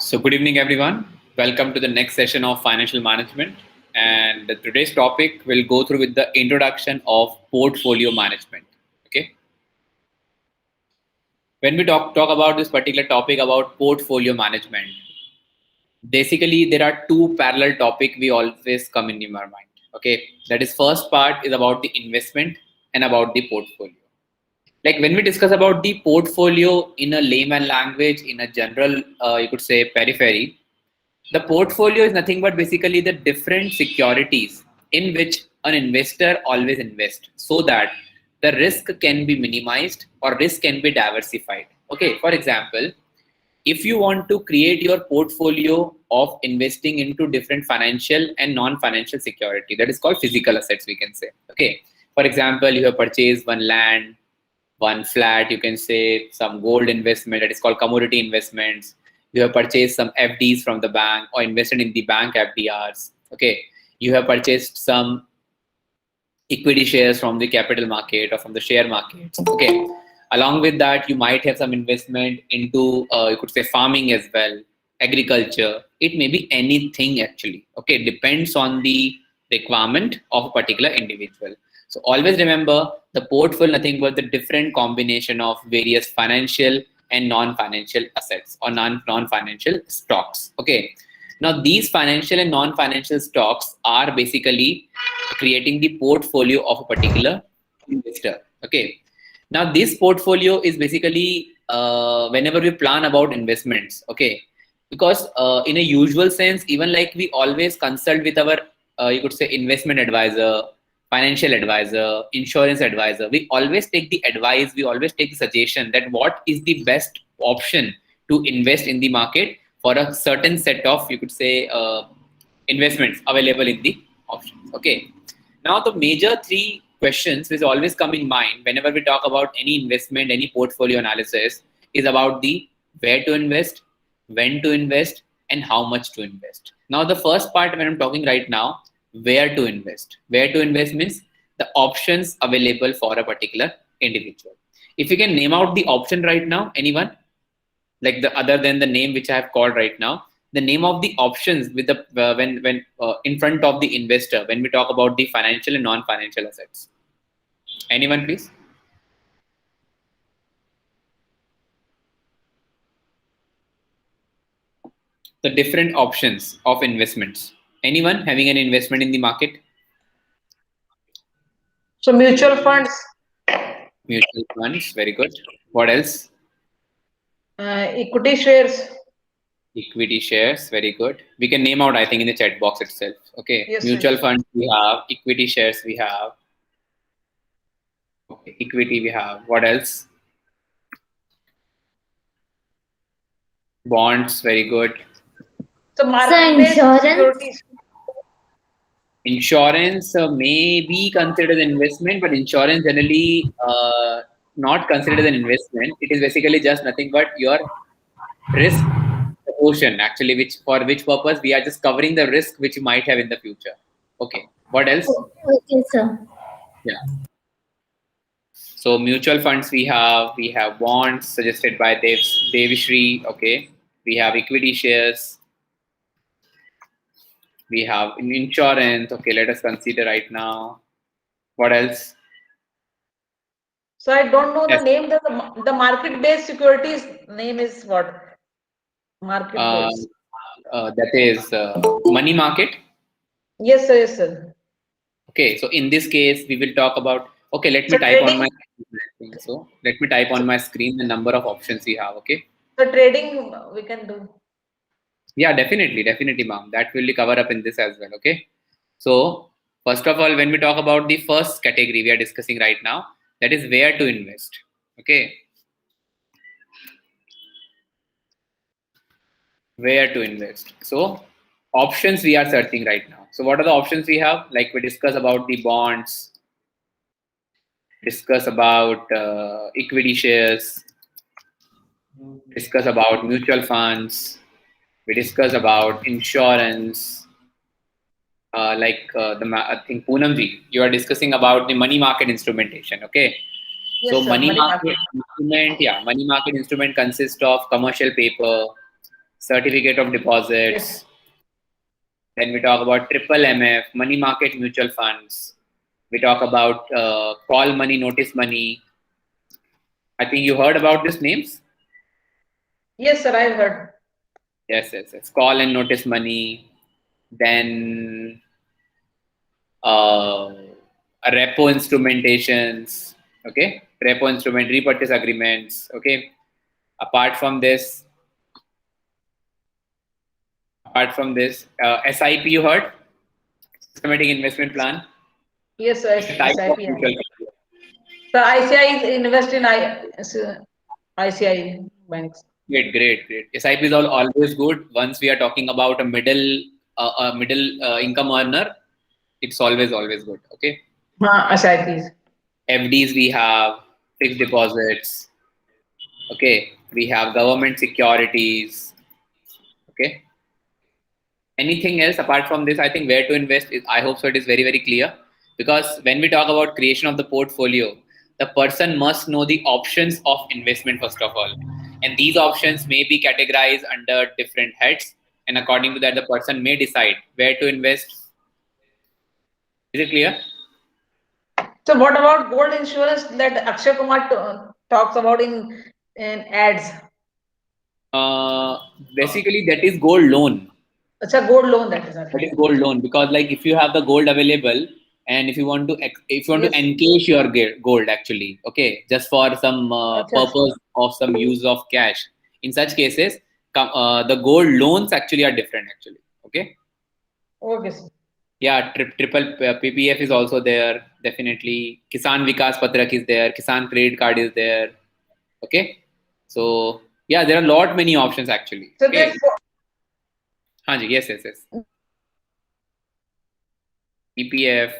So, good evening, everyone. Welcome to the next session of financial management. And today's topic will go through with the introduction of portfolio management. Okay. When we talk about this particular topic about portfolio management, basically there are two parallel topics we always come in our mind. Okay. That is first part is about the investment and about the portfolio. Like when we discuss about the portfolio in a layman language, in a general, you could say periphery, the portfolio is nothing but basically the different securities in which an investor always invests so that the risk can be minimized or risk can be diversified. Okay, for example, if you want to create your portfolio of investing into different financial and non-financial security, that is called physical assets, we can say. Okay, for example, you have purchased one land, one flat, you can say some gold investment, that is called commodity investments. You have purchased some FDs from the bank or invested in the bank FDRs. Okay, you have purchased some equity shares from the capital market or from the share markets. Okay, along with that, you might have some investment into you could say farming as well, agriculture. It may be anything actually. Okay, depends on the requirement of a particular individual. So always remember the portfolio nothing but the different combination of various financial and non-financial assets or non-financial stocks. Okay. Now these financial and non-financial stocks are basically creating the portfolio of a particular investor. Okay. Now this portfolio is basically whenever we plan about investments. Okay. Because in a usual sense, even like we always consult with our you could say investment advisor, financial advisor, insurance advisor, we always take the advice, we always take the suggestion that what is the best option to invest in the market for a certain set of, you could say, investments available in the options. Okay. Now, the major three questions which always come in mind whenever we talk about any investment, any portfolio analysis is about the where to invest, when to invest, and how much to invest. Now, the first part when I'm talking right now, where to invest. Where to invest means the options available for a particular individual. If you can name out the option right now, anyone? Like the other than the name which I have called right now, the name of the options with the when in front of the investor when we talk about the financial and non-financial assets. Anyone, please? The different options of investments. Anyone having an investment in the market? So mutual funds, Mutual funds, very good. What else? equity shares. Equity shares, very good. We can name out, I think, in the chat box itself. Okay. Yes, Mutual sir. funds we have, equity shares we have. Okay. Equity we have. What else? Bonds, very good. So Sir, market-based insurance. securities. Insurance may be considered an investment, but insurance generally not considered as an investment. It is basically just nothing but your risk proportion, actually, which for which purpose we are just covering the risk which you might have in the future. Okay. What else? Okay, sir. Yeah. So mutual funds we have bonds suggested by Devishri. Okay. We have equity shares. We have insurance. Okay. Let us consider right now. What else? So I don't know the Yes. name. The market-based securities name is what? Market-based. That is money market. Yes, sir. Yes, sir. Okay. So in this case, we will talk about. Okay. Let me So type on trading. my. So let me type on my screen the number of options we have. Okay. So trading we can do. Yeah, definitely, ma'am. That will be cover up in this as well. Okay. So first of all, when we talk about the first category we are discussing right now, that is where to invest. Okay. Where to invest. So options we are searching right now. So what are the options we have? Like we discuss about the bonds, discuss about equity shares, discuss about mutual funds, we discuss about insurance. I think Poonamji, you are discussing about the money market instrumentation. Okay. Yes, So sir. money Money market market. instrument, yeah, money market instrument consists of commercial paper, certificate of deposits. Yes. Then we talk about triple MF, money market mutual funds. We talk about call money, notice money. I think you heard about these names. Yes, sir, I've heard. Yes. Call and notice money. Then repo instrumentations. Okay, repo instrument repurchase agreements. Okay. Apart from this, SIP you heard? Systematic investment plan. Yes, sir, It's a type of SIP. mutual fund. So ICI is invest in ICI banks. Great. SIP is always good. Once we are talking about a middle income earner, it's always good. Okay. SIPs. FDs we have, fixed deposits. Okay, we have government securities. Okay. Anything else apart from this? I think where to invest is, I hope so it is very clear, because when we talk about creation of the portfolio, the person must know the options of investment first of all, and these options may be categorized under different heads, and according to that the person may decide where to invest. Is it clear? So what about gold insurance that Akshay Kumar talks about in ads? Basically that is gold loan. It's a gold loan that is. That is gold loan, because like if you have the gold available and if you want to Yes. encase your gold actually, okay, just for some purpose of some use of cash, in such cases the gold loans actually are different actually. Okay. Okay, sir. Yeah, triple PPF is also there, definitely. Kisan Vikas Patrak is there, Kisan credit card is there. Okay, so yeah, there are many options actually. So Okay. this Yes. PPF.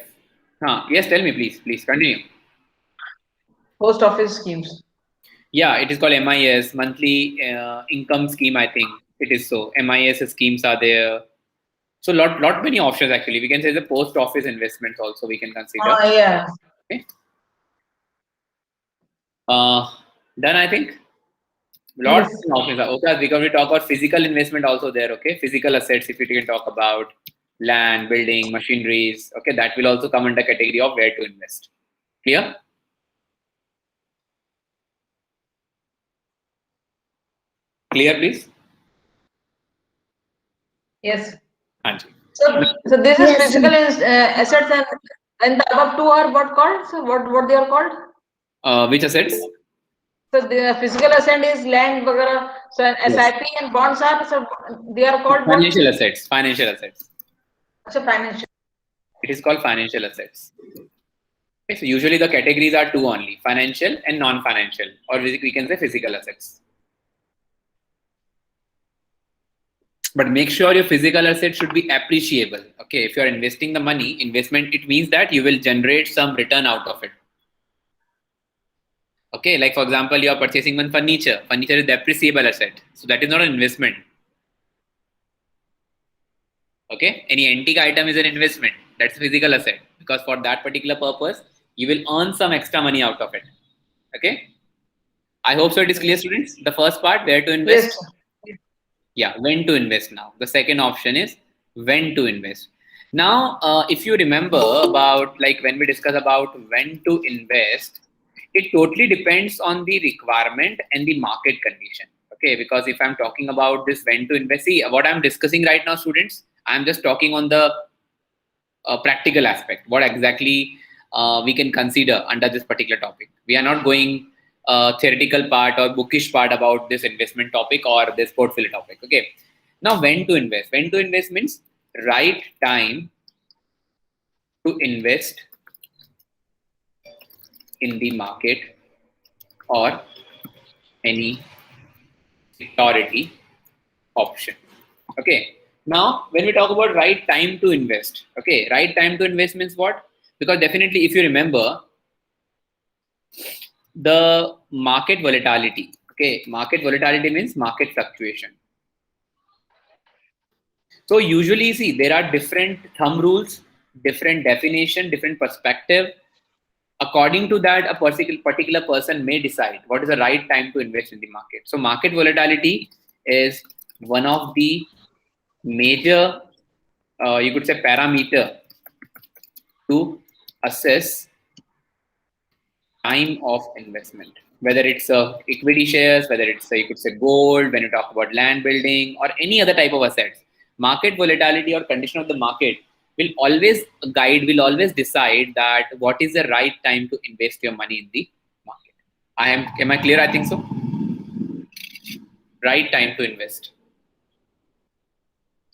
Yes, tell me please continue. post office schemes. Yeah, it is called MIS, monthly income scheme. I think it is so. MIS schemes are there. So lot many options actually. We can say the post office investments also we can consider. Yeah. Okay. Done, I think. Lots Yes. of options are okay, because we talk about physical investment also there. Okay, physical assets. If we can talk about land, building, machineries. Okay, that will also come under category of where to invest. Clear? Clear, please. Yes. Anji. So this is Yes, physical assets, and the above two are what called? So what they are called? Which assets? So the physical asset is land, वगैरह. So Yes. SIP and bonds are, so they are called what? Financial assets. Financial assets. So financial. It is called financial assets. Okay, so usually the categories are two only: financial and non-financial, or we can say physical assets. But make sure your physical asset should be appreciable. Okay, if you are investing the money, investment, it means that you will generate some return out of it. Okay, like for example, you are purchasing one furniture. Furniture is depreciable asset, so that is not an investment. Okay, any antique item is an investment. That's a physical asset, because for that particular purpose, you will earn some extra money out of it. Okay, I hope so. It is clear, students. The first part, where to invest. Yes. Yeah, when to invest now. The second option is when to invest. Now, if you remember about like when we discuss about when to invest, it totally depends on the requirement and the market condition. Okay, because if I'm talking about this when to invest, see what I'm discussing right now, students, I'm just talking on the practical aspect. What exactly we can consider under this particular topic. We are not going theoretical part or bookish part about this investment topic or this portfolio topic. Okay. Now, when to invest? When to invest means right time to invest in the market or any security option. Okay. Now, when we talk about right time to invest, okay, right time to invest means what? Because definitely, if you remember, the market volatility. Okay, market volatility means market fluctuation. So usually, see, there are different thumb rules, different definition, different perspective. According to that, a particular person may decide what is the right time to invest in the market. So market volatility is one of the major, you could say, parameter to assess time of investment. Whether it's equity shares, whether it's you could say gold, when you talk about land building or any other type of assets, market volatility or condition of the market will always guide, will always decide that what is the right time to invest your money in the market. Am I clear? I think so. Right time to invest.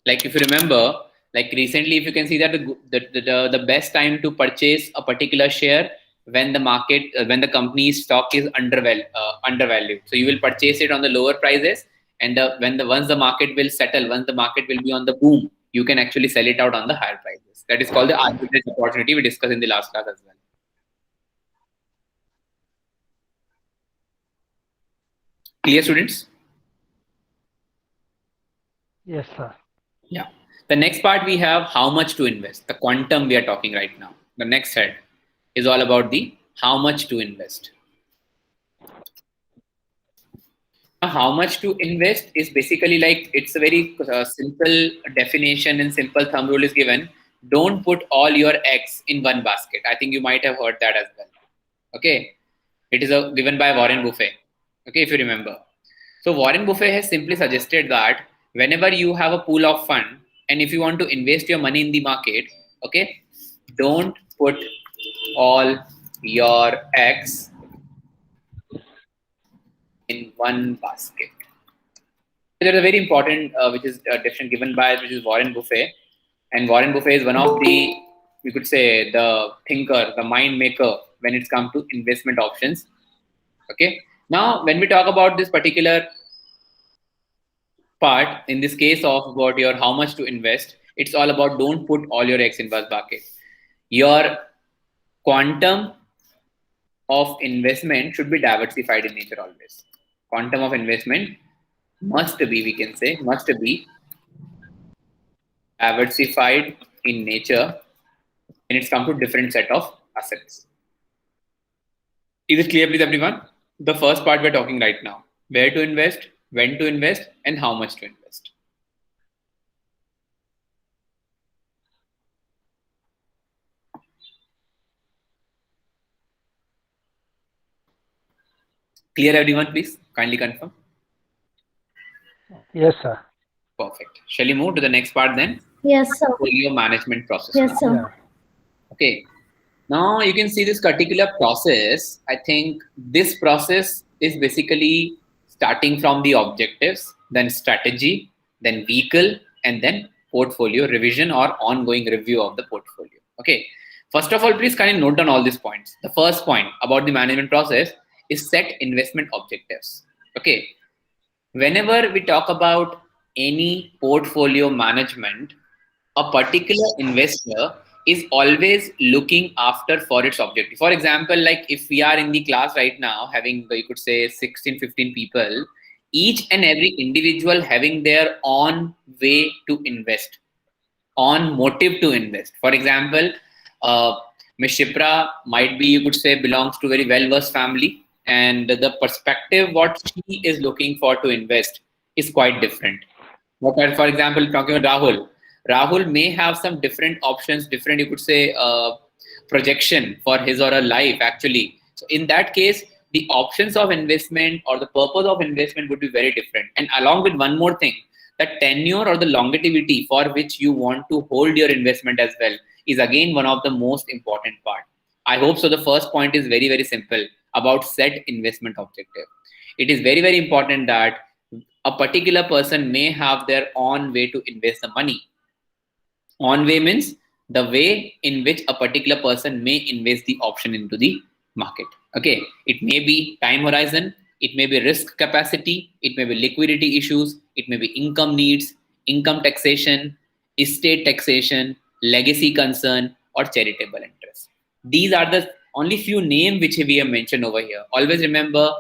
Like if you remember, like recently, if you can see that the best time to purchase a particular share when the market, when the company's stock is undervalued. So you will purchase it on the lower prices, and once the market will settle, once the market will be on the boom, you can actually sell it out on the higher prices. That is called the arbitrage opportunity. We discussed in the last class as well. Clear, students? Yes, sir. Yeah. The next part we have how much to invest, the quantum we are talking right now. The next head is all about the how much to invest. Now, how much to invest is basically like it's a very simple definition and simple thumb rule is given. Don't put all your eggs in one basket. I think you might have heard that as well. Okay. It is given by Warren Buffett. Okay, if you remember. So Warren Buffett has simply suggested that whenever you have a pool of fund and if you want to invest your money in the market, okay, don't put all your eggs in one basket. There's a very important, which is a definition given by, which is Warren Buffett. And Warren Buffett is one of the, you could say, the thinker, the mind maker when it comes to investment options. Okay. Now, when we talk about this particular part, in this case of about your how much to invest, it's all about don't put all your eggs in one basket. Your quantum of investment should be diversified in nature always. Quantum of investment must be, we can say, must be diversified in nature when it's come to different set of assets. Is it clear, please, everyone? The first part we're talking right now. Where to invest, when to invest, and how much to invest. Clear, everyone, please? Kindly confirm. Yes, sir. Perfect. Shall we move to the next part then? Yes, sir. Portfolio management process. Yes, sir. Yeah. Okay. Now you can see this particular process. I think this process is basically starting from the objectives, then strategy, then vehicle, and then portfolio revision or ongoing review of the portfolio. Okay. First of all, please kindly note down all these points. The first point about the management process is set investment objectives. Okay. Whenever we talk about any portfolio management, a particular investor is always looking after for its objective. For example, like if we are in the class right now having, you could say 16, 15 people, each and every individual having their own way to invest, on motive to invest. For example, Ms. Shipra might be, you could say, belongs to a very well-versed family, and the perspective what she is looking for to invest is quite different. But for example, talking about Rahul may have some different options, different, you could say, projection for his or her life actually. So in that case, the options of investment or the purpose of investment would be very different. And along with one more thing, the tenure or the longevity for which you want to hold your investment as well is again one of the most important part. I hope so. The first point is very, very simple about set investment objective. It is very, very important that a particular person may have their own way to invest the money. On way means the way in which a particular person may invest the option into the market. Okay, it may be time horizon, it may be risk capacity, it may be liquidity issues, it may be income needs, income taxation, estate taxation, legacy concern, or charitable interest. These are the only few names which we have mentioned over here. Always remember,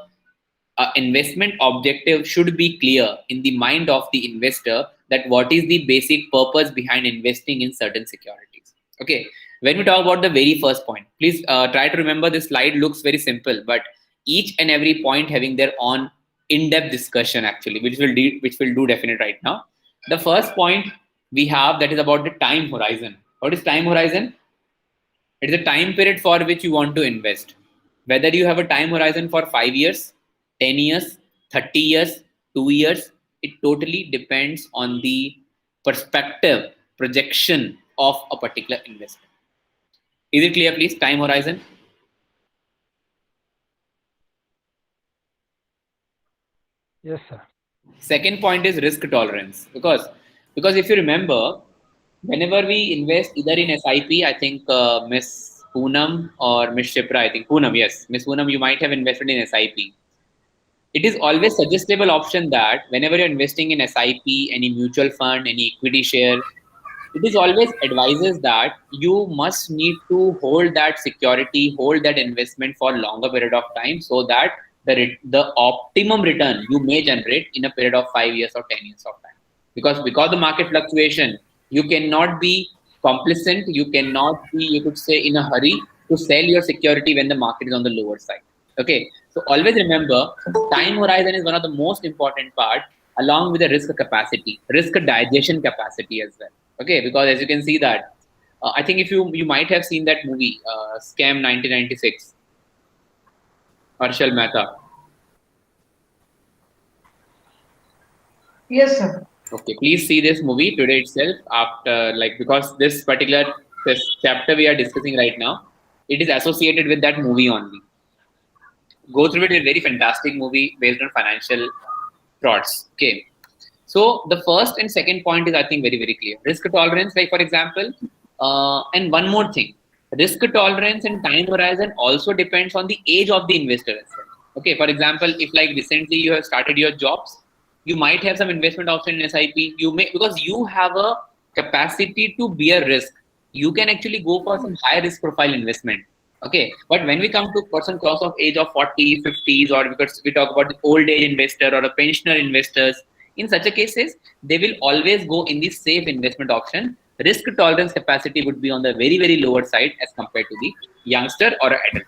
investment objective should be clear in the mind of the investor that what is the basic purpose behind investing in certain securities. Okay, when we talk about the very first point, please try to remember this slide looks very simple, but each and every point having their own in-depth discussion actually, which we'll do definitely right now. The first point we have, that is about the time horizon. What is time horizon? It is a time period for which you want to invest. Whether you have a time horizon for 5 years, 10 years, 30 years, 2 years, it totally depends on the perspective, projection of a particular investment. Is it clear, please? Time horizon. Yes, sir. Second point is risk tolerance. Because if you remember, whenever we invest either in SIP, I think Miss Poonam or Miss Shipra, I think Poonam, yes, Miss Poonam, you might have invested in SIP. It is always suggestible option that whenever you're investing in SIP, any mutual fund, any equity share, it is always advises that you must need to hold that security, hold that investment for longer period of time, so that the optimum return you may generate in a period of 5 years or 10 years of time. Because the market fluctuation, you cannot be complacent, you cannot be, you could say, in a hurry to sell your security when the market is on the lower side. Okay, so always remember, time horizon is one of the most important part, along with the risk capacity, risk digestion capacity as well. Okay, because as you can see that, I think if you might have seen that movie, Scam 1996, Harshal Mehta. Yes, sir. Okay, please see this movie today itself, after, like, because this chapter we are discussing right now, it is associated with that movie only. Go through it. It's a very fantastic movie based on financial frauds. Okay. So the first and second point is, I think, very, very clear. Risk tolerance, like for example, and one more thing, risk tolerance and time horizon also depends on the age of the investor as well. Okay, for example, if like recently you have started your jobs, you might have some investment option in SIP. You may, because you have a capacity to bear risk, you can actually go for some high risk profile investment. Okay, but when we come to person cross of age of 40, 50s, or because we talk about the old age investor or a pensioner investors, in such a cases, they will always go in the safe investment option. Risk tolerance capacity would be on the very, very lower side as compared to the youngster or adult.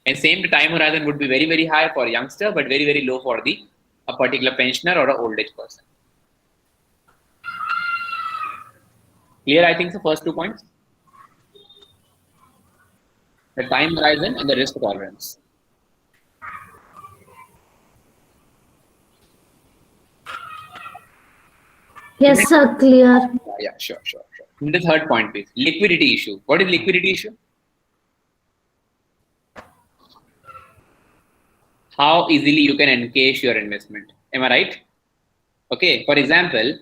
And same time horizon would be very, very high for youngster, but very, very low for a particular pensioner or an old age person. Clear, I think, the first 2 points? The time horizon and the risk tolerance. Yes, sir, clear. Yeah, sure. The third point, please. Liquidity issue. What is liquidity issue? How easily you can encash your investment. Am I right? Okay, for example,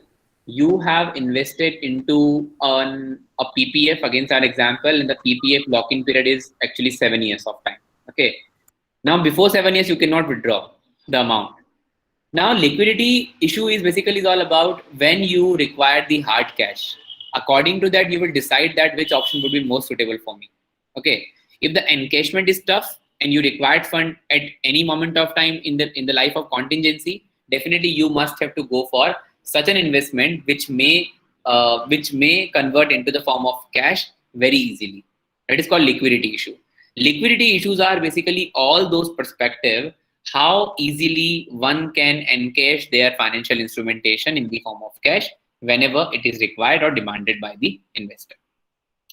you have invested into a PPF, against our example, and the PPF lock-in period is actually 7 years of time. Okay. Now, before 7 years, you cannot withdraw the amount. Now, liquidity issue is basically all about when you require the hard cash. According to that, you will decide that which option would be most suitable for me. Okay. If the encashment is tough and you required fund at any moment of time in the life of contingency, definitely you must have to go for such an investment which may convert into the form of cash very easily. That is called liquidity issue. Liquidity issues are basically all those perspective, how easily one can encash their financial instrumentation in the form of cash whenever it is required or demanded by the investor.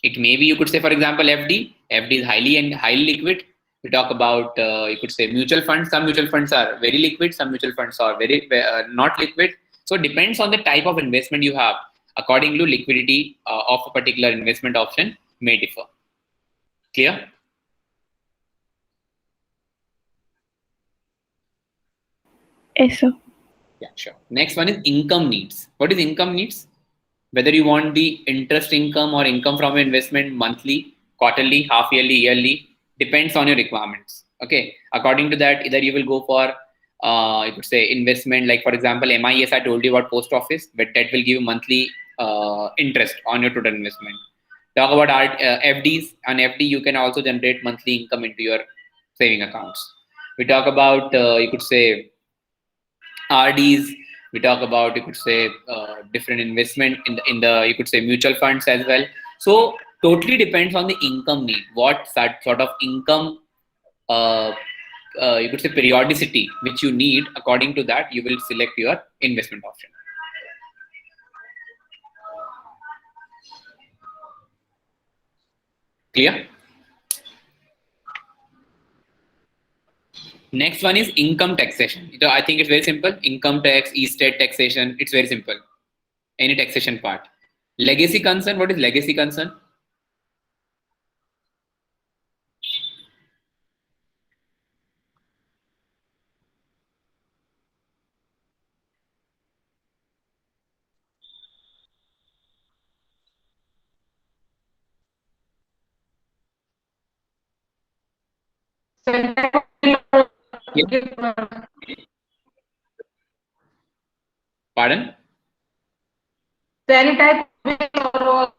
It may be, you could say, for example, FD. FD is highly liquid. We talk about, you could say, mutual funds. Some mutual funds are very liquid. Some mutual funds are very not liquid. So it depends on the type of investment you have. Accordingly, liquidity of a particular investment option may differ. Clear? Yes, sir. Yeah, sure. Next one is income needs. What is income needs? Whether you want the interest income or income from investment monthly, quarterly, half yearly, yearly, depends on your requirements. Okay. According to that, either you will go for, you could say, investment, like for example, MIS, I told you about post office, but that will give you monthly interest on your total investment. Talk about FDs. On FD, you can also generate monthly income into your saving accounts. We talk about, you could say, RDs. We talk about, you could say, different investment in the you could say mutual funds as well. So totally depends on the income need. What sort of income you could say periodicity which you need. According to that, you will select your investment option. Clear? Next one is income taxation. So I think it's very simple. Income tax, estate taxation. It's very simple. Any taxation part. Legacy concern. What is legacy concern? Pardon? So any type or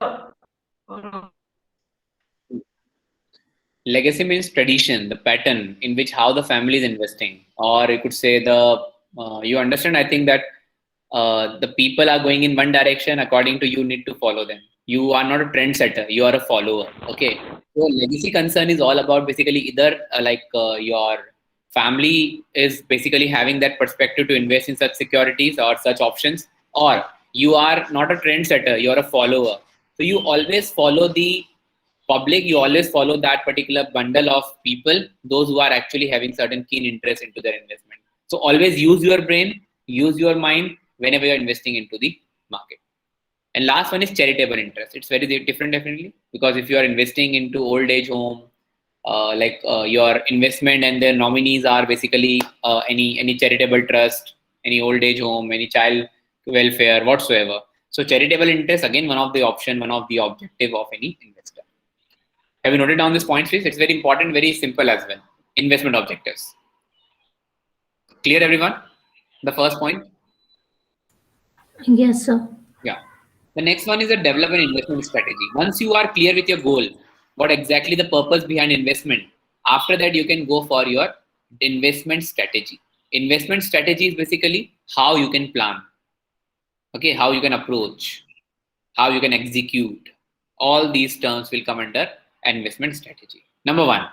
Legacy means tradition, the pattern in which how the family is investing, or you could say the you understand. I think that the people are going in one direction. According to you, need to follow them. You are not a trendsetter. You are a follower. Okay. So legacy concern is all about basically either your family is basically having that perspective to invest in such securities or such options, or you are not a trendsetter. You are a follower. So you always follow the public, you always follow that particular bundle of people, those who are actually having certain keen interest into their investment. So always use your brain, use your mind whenever you're investing into the market. And last one is charitable interest. It's very different, definitely, because if you are investing into old age home, your investment and their nominees are basically any charitable trust, any old age home, any child welfare, whatsoever. So charitable interest, again, one of the option, one of the objective of any investor. Have you noted down this point, please? It's very important, very simple as well. Investment objectives. Clear, everyone? The first point? Yes, sir. Yeah. The next one is a development investment strategy. Once you are clear with your goal, what exactly the purpose behind investment, after that you can go for your investment strategy. Investment strategy is basically how you can plan, okay, how you can approach, how you can execute. All these terms will come under investment strategy. Number one,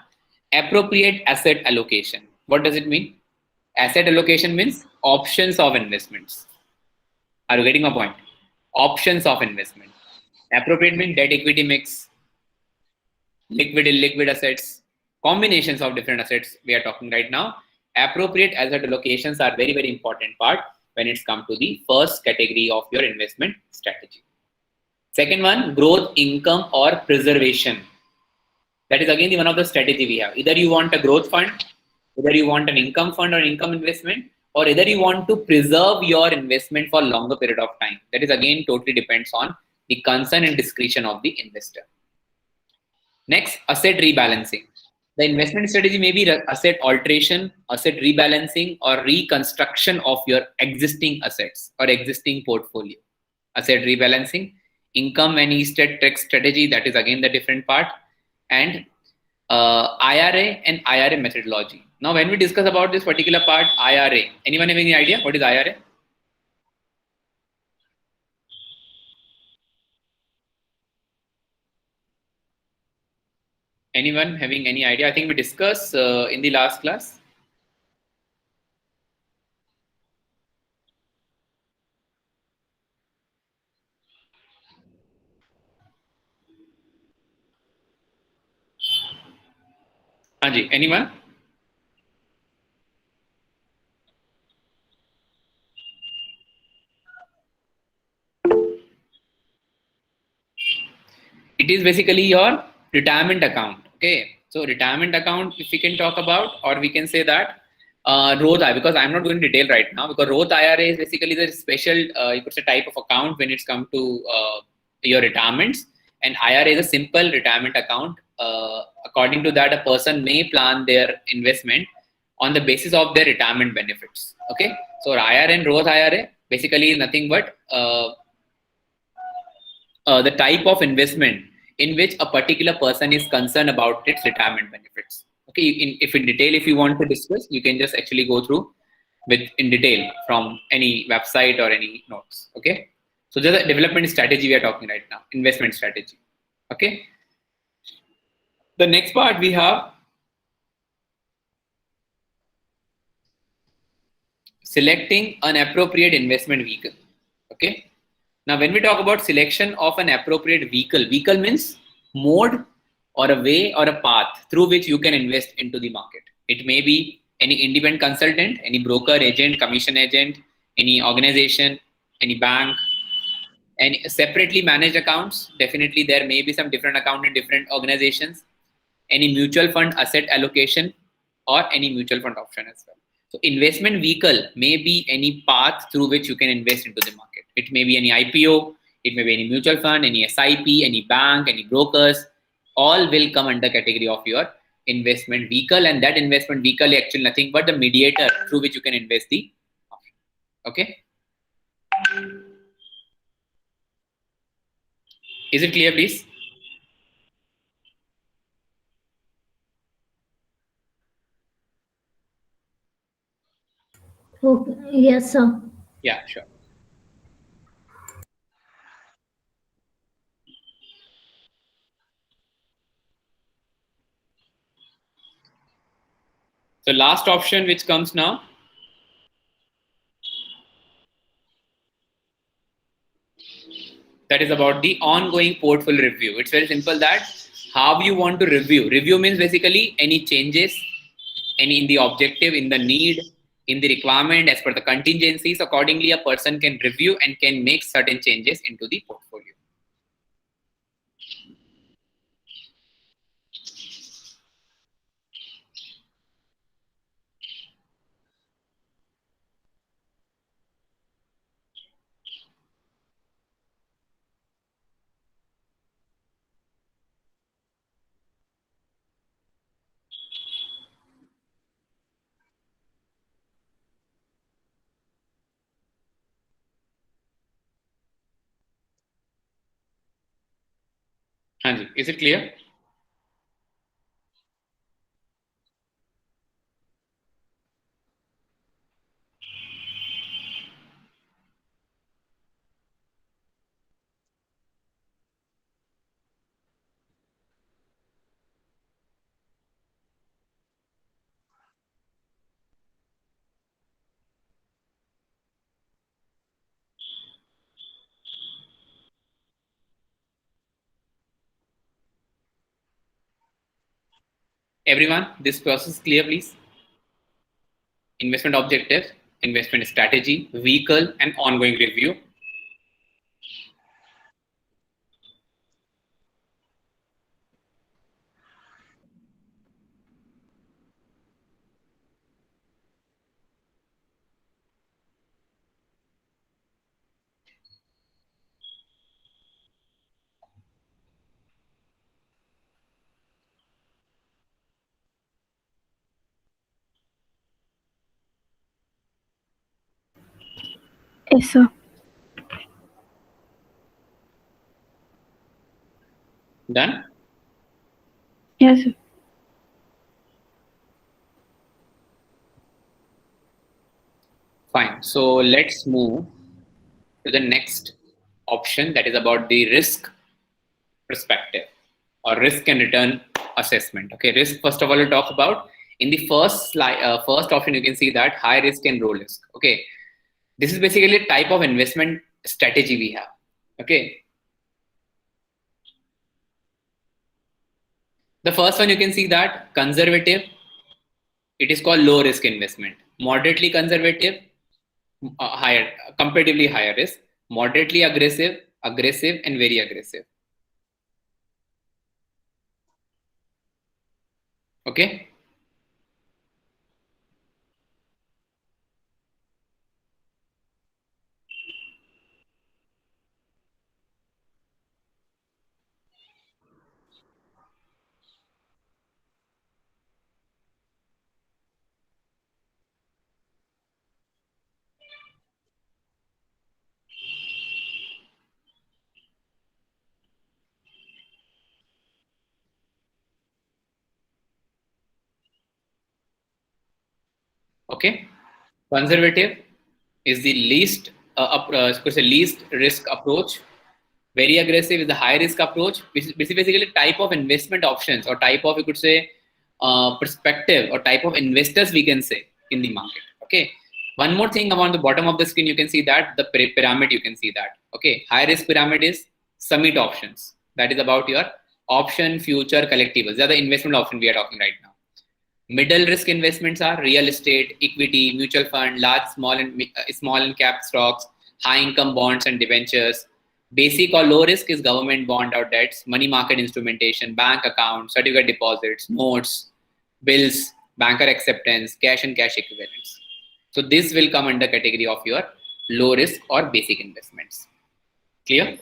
appropriate asset allocation. What does it mean? Asset allocation means options of investments. Are you getting my point? Options of investment. Appropriate means debt equity mix, liquid illiquid assets, combinations of different assets we are talking right now. Appropriate asset allocations are very, very important part when it's come to the first category of your investment strategy. Second one, growth, income, or preservation. That is again the one of the strategy we have. Either you want a growth fund, either you want an income fund or income investment, or either you want to preserve your investment for a longer period of time. That is again totally depends on the concern and discretion of the investor. Next, asset rebalancing. The investment strategy may be asset alteration, asset rebalancing, or reconstruction of your existing assets or existing portfolio. Asset rebalancing, income and estate tax strategy, that is again the different part, and IRA and IRA methodology. Now, when we discuss about this particular part, IRA, anyone have any idea what is IRA? Anyone having any idea? I think we discussed in the last class. Anji, anyone? It is basically your retirement account. Okay, so retirement account, if we can talk about, or we can say that Roth IRA, because I'm not going to detail right now, because Roth IRA is basically the special, you could say, type of account when it's come to your retirements, and IRA is a simple retirement account. According to that, a person may plan their investment on the basis of their retirement benefits. Okay, so IRA and Roth IRA basically is nothing but the type of investment in which a particular person is concerned about its retirement benefits. Okay, if in detail, if you want to discuss, you can just actually go through in detail from any website or any notes. Okay, so there's a development strategy we are talking right now, investment strategy. Okay, the next part we have selecting an appropriate investment vehicle. Okay. Now, when we talk about selection of an appropriate vehicle, vehicle means mode or a way or a path through which you can invest into the market. It may be any independent consultant, any broker, agent, commission agent, any organization, any bank, and separately managed accounts. Definitely, there may be some different account in different organizations. Any mutual fund asset allocation or any mutual fund option as well. So investment vehicle may be any path through which you can invest into the market. It may be any IPO, it may be any mutual fund, any SIP, any bank, any brokers, all will come under category of your investment vehicle, and that investment vehicle is actually nothing but the mediator through which you can invest the option. Okay. Is it clear, please? Okay. Yes, sir. Yeah, sure. So last option which comes now, that is about the ongoing portfolio review. It's very simple that how you want to review. Review means basically any changes, any in the objective, in the need, in the requirement as per the contingencies. Accordingly, a person can review and can make certain changes into the portfolio. Hanji, is it clear? Everyone, this process is clear, please? Investment objective, investment strategy, vehicle, and ongoing review. Yes, sir. Done? Yes, sir. Fine. So let's move to the next option, that is about the risk perspective or risk and return assessment. Okay, risk, first of all, we'll talk about. In the first slide, first option, you can see that high risk and low risk. Okay, this is basically a type of investment strategy we have. Okay, the first one you can see that conservative, it is called low risk investment. Moderately conservative, higher, comparatively higher risk. Moderately aggressive, aggressive, and very aggressive. Okay. Okay, conservative is the least least risk approach. Very aggressive is the high risk approach, which is basically type of investment options or type of, you could say, perspective or type of investors we can say in the market. Okay, One more thing, on the bottom of the screen, you can see that the pyramid, you can see that. Okay, high risk pyramid is summit options. That is about your option, future, collectibles. They are the investment option we are talking right now. Middle risk investments are real estate, equity, mutual fund, large, small and cap stocks, high income bonds and debentures. Basic or low risk is government bond or debts, money market instrumentation, bank accounts, certificate deposits, notes, bills, banker acceptance, cash and cash equivalents. So this will come under category of your low risk or basic investments. Clear?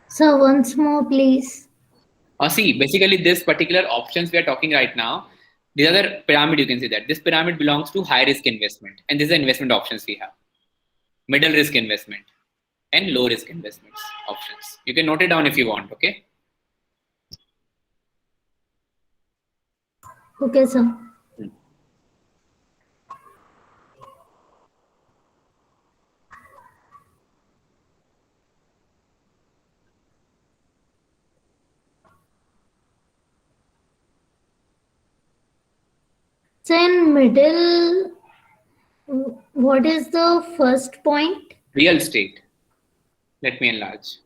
Sir, once more, please. See, basically this particular options we are talking right now, these are the pyramid, you can see that. This pyramid belongs to high risk investment, and these are investment options we have. Middle risk investment and low risk investments options. You can note it down if you want, okay? Okay, sir. So in middle, what is the first point? Real estate. Let me enlarge.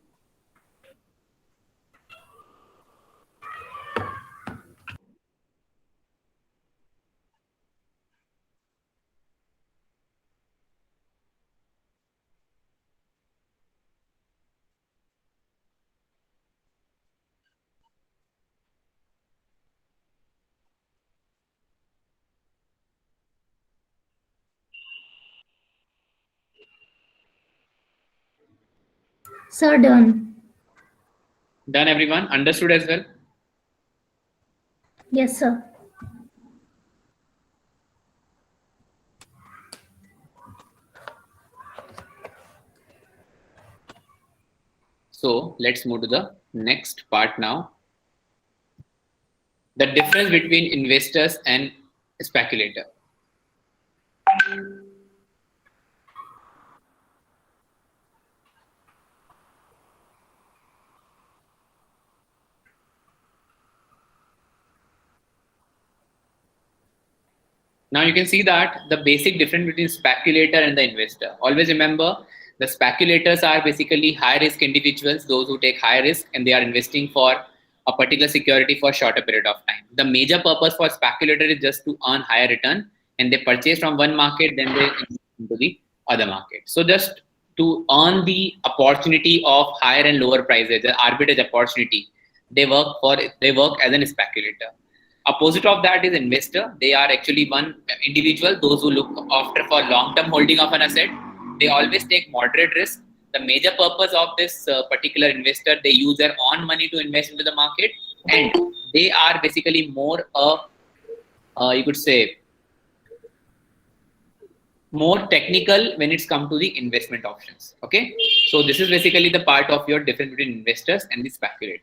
Sir, done. Done, everyone? Understood as well? Yes, sir. So let's move to the next part now. The difference between investors and speculator. Now you can see that the basic difference between speculator and the investor. Always remember, the speculators are basically high risk individuals, those who take high risk and they are investing for a particular security for a shorter period of time. The major purpose for speculator is just to earn higher return, and they purchase from one market, then they invest into the other market. So just to earn the opportunity of higher and lower prices, the arbitrage opportunity, they work as an speculator. Opposite of that is investor. They are actually one individual, those who look after for long-term holding of an asset. They always take moderate risk. The major purpose of this particular investor, they use their own money to invest into the market, and they are basically more you could say, more technical when it's come to the investment options. Okay, so this is basically the part of your difference between investors and the speculators.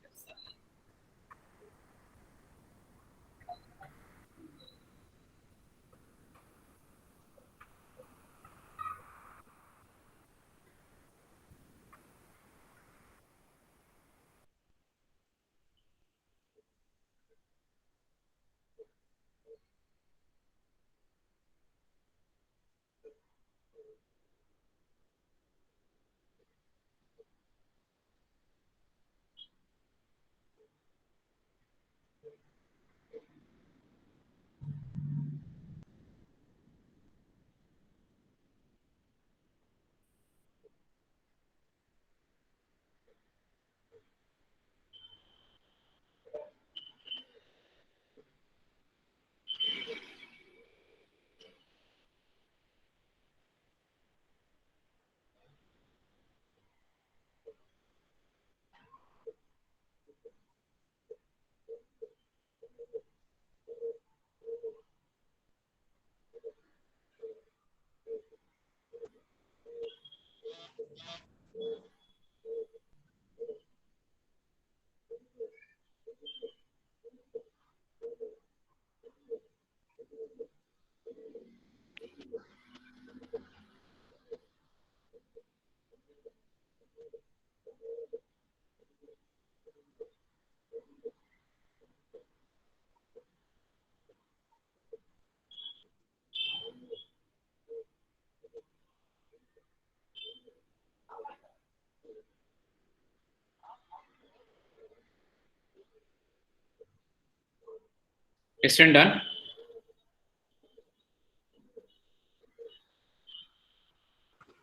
Question done.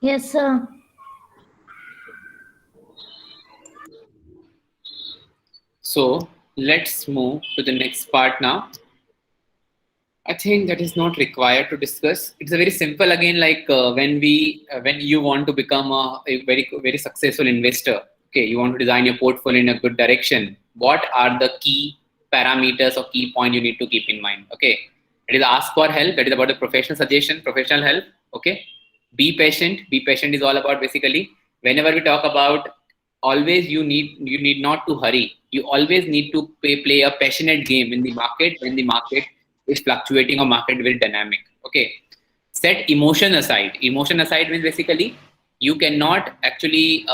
Yes, sir. So let's move to the next part now. I think that is not required to discuss. It's a very simple again, like when you want to become a very successful investor. Okay, you want to design your portfolio in a good direction. What are the key parameters or key point you need to keep in mind? Okay, it is ask for help. That is about the professional suggestion, professional help. Okay, be patient. Be patient is all about basically whenever we talk about always you need not to hurry. You always need to play a passionate game in the market when the market is fluctuating or market very dynamic. Okay, set emotion aside. Emotion aside means basically you cannot actually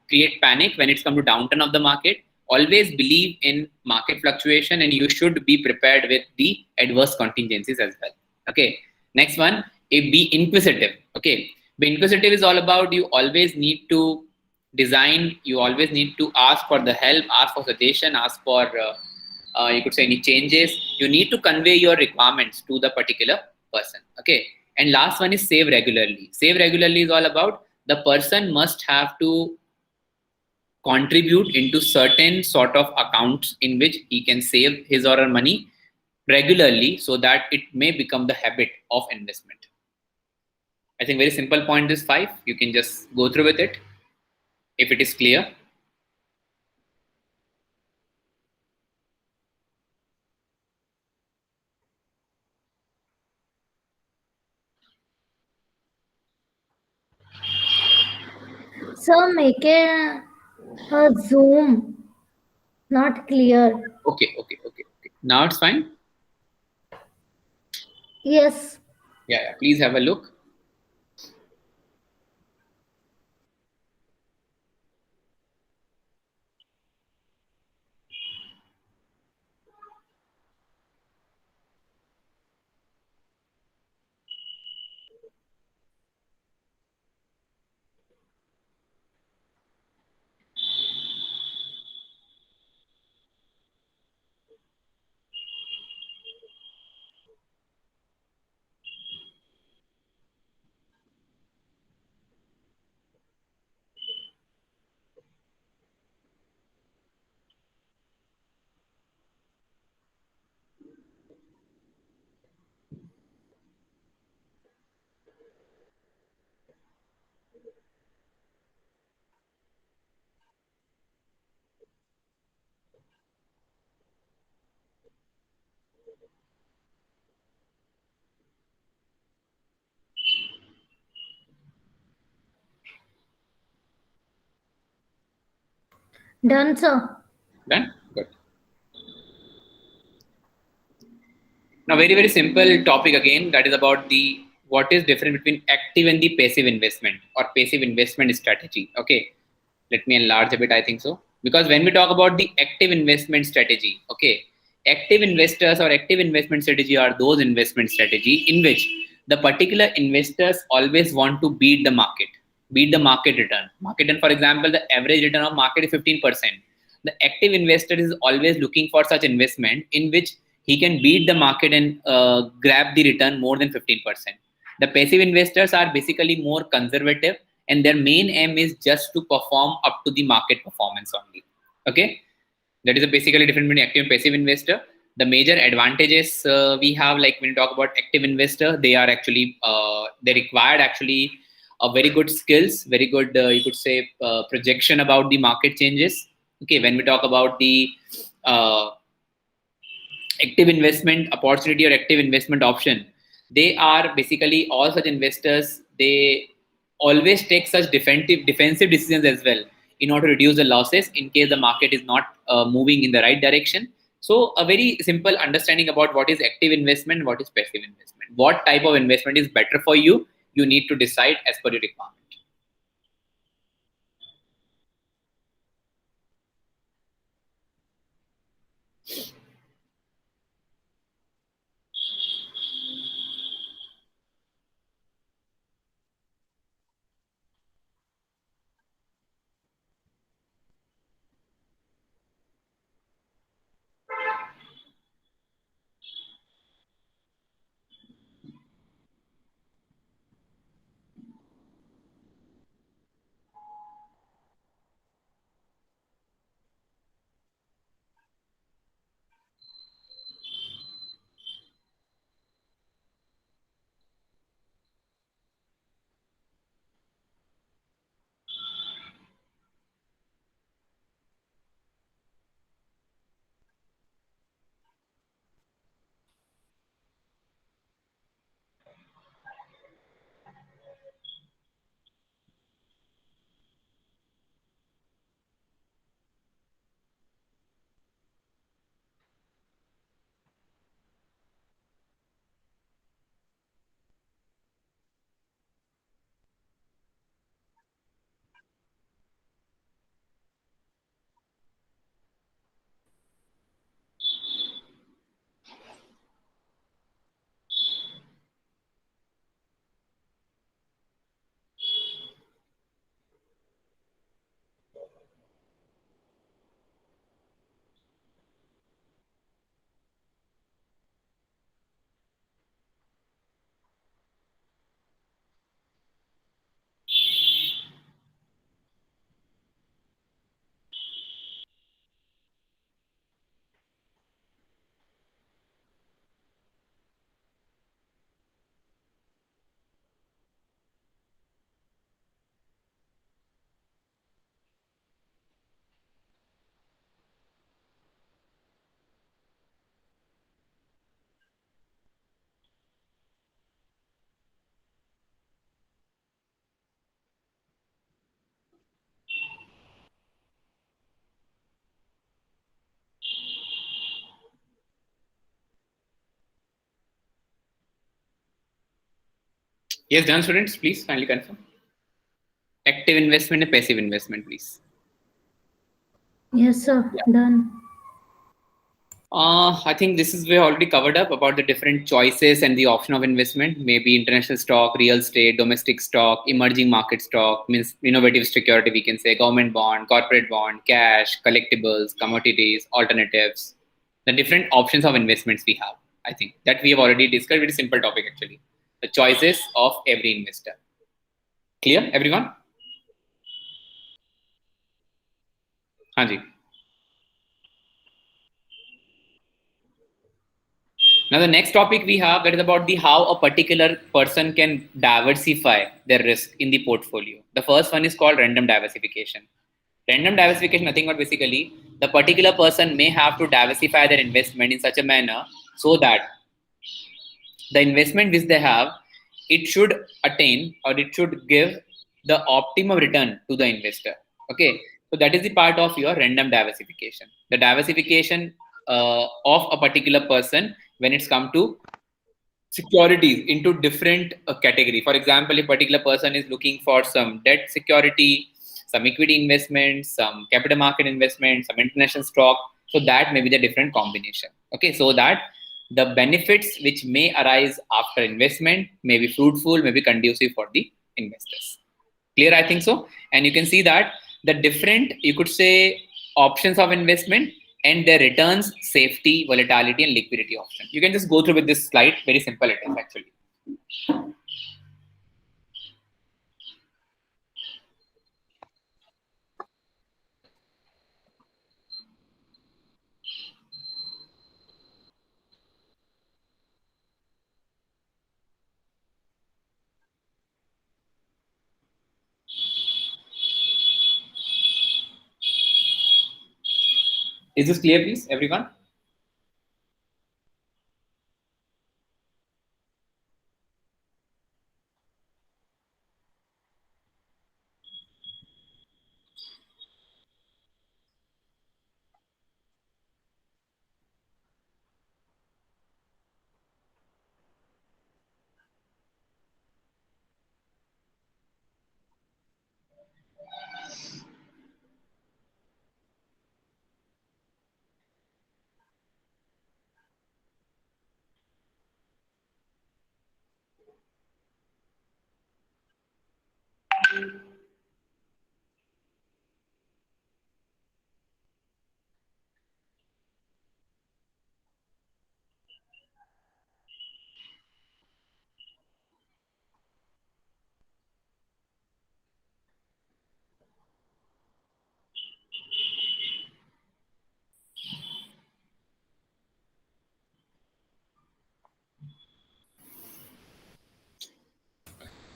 create panic when it's come to downturn of the market. Always believe in market fluctuation, and you should be prepared with the adverse contingencies as well. Okay, next one, be inquisitive. Okay, be inquisitive is all about you always need to design, you always need to ask for the help, ask for suggestion, ask for you could say any changes. You need to convey your requirements to the particular person. Okay, and last one is save regularly. Save regularly is all about the person must have to contribute into certain sort of accounts in which he can save his or her money regularly so that it may become the habit of investment. I think very simple point is 5. You can just go through with it if it is clear. Sir, make a zoom. Not clear. Okay. Now it's fine. Yes. Yeah. Please have a look. Done, sir. Done? Good. Now, very simple topic again, that is about the what is different between active and the passive investment or passive investment strategy. Okay, let me enlarge a bit. I think so because when we talk about the active investment strategy, okay, active investors or active investment strategy are those investment strategy in which the particular investors always want to beat the market return. Market return, for example, the average return of market is 15%. The active investor is always looking for such investment in which he can beat the market and grab the return more than 15%. The passive investors are basically more conservative and their main aim is just to perform up to the market performance only. Okay, that is basically different between active and passive investor. The major advantages we have, like when you talk about active investor, they are actually they required actually a very good skills, very good you could say projection about the market changes. Okay, when we talk about the uh, active investment opportunity or active investment option, they are basically all such investors, they always take such defensive decisions as well in order to reduce the losses in case the market is not moving in the right direction. So a very simple understanding about what is active investment, what is passive investment, what type of investment is better for you, you need to decide as per your requirement. Yes, done, students. Please kindly confirm. Active investment and passive investment, please. Yes, sir. Yeah. Done. I think this is we already covered up about the different choices and the option of investment. Maybe international stock, real estate, domestic stock, emerging market stock, means innovative security. We can say government bond, corporate bond, cash, collectibles, commodities, alternatives. The different options of investments we have. I think that we have already discussed. Very simple topic actually. The choices of every investor. Clear, everyone? Hanji. Now the next topic we have that is about the how a particular person can diversify their risk in the portfolio. The first one is called random diversification. Random diversification, nothing but basically the particular person may have to diversify their investment in such a manner so that the investment which they have, it should attain or it should give the optimum return to the investor. Okay, so that is the part of your random diversification. The diversification of a particular person when it's come to securities into different category. For example, a particular person is looking for some debt security, some equity investment, some capital market investment, some international stock. So that may be the different combination. Okay, so that the benefits which may arise after investment may be fruitful, may be conducive for the investors. Clear, I think so. And you can see that the different, you could say, options of investment and their returns, safety, volatility, and liquidity option. You can just go through with this slide. Very simple it is actually. Is this clear, please, everyone?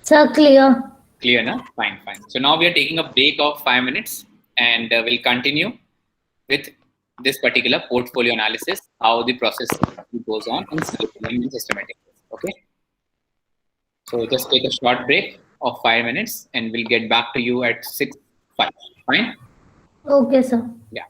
Sir, clear. Clear, na? Fine, fine. So now we are taking a break of 5 minutes and we'll continue with this particular portfolio analysis, how the process goes on in systematic. Okay. So just take a short break of 5 minutes and we'll get back to you at 6:05. Fine? Okay, sir. Yeah.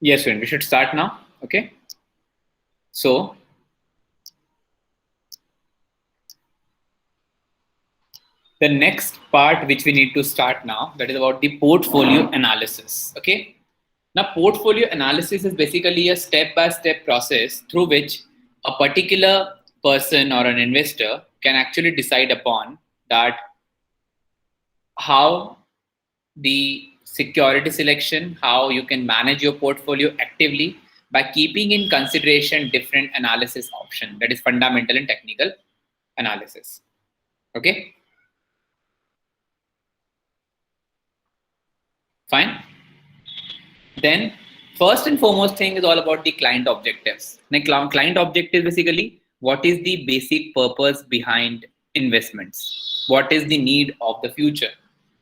Yes, student, we should start now. Okay. So, the next part which we need to start now, that is about the portfolio analysis. Okay. Now, portfolio analysis is basically a step-by-step process through which a particular person or an investor can actually decide upon that how the security selection, how you can manage your portfolio actively by keeping in consideration different analysis options, that is fundamental and technical analysis. Okay, fine. Then first and foremost thing is all about the client objectives. Now, client objective basically what is the basic purpose behind investments? What is the need of the future?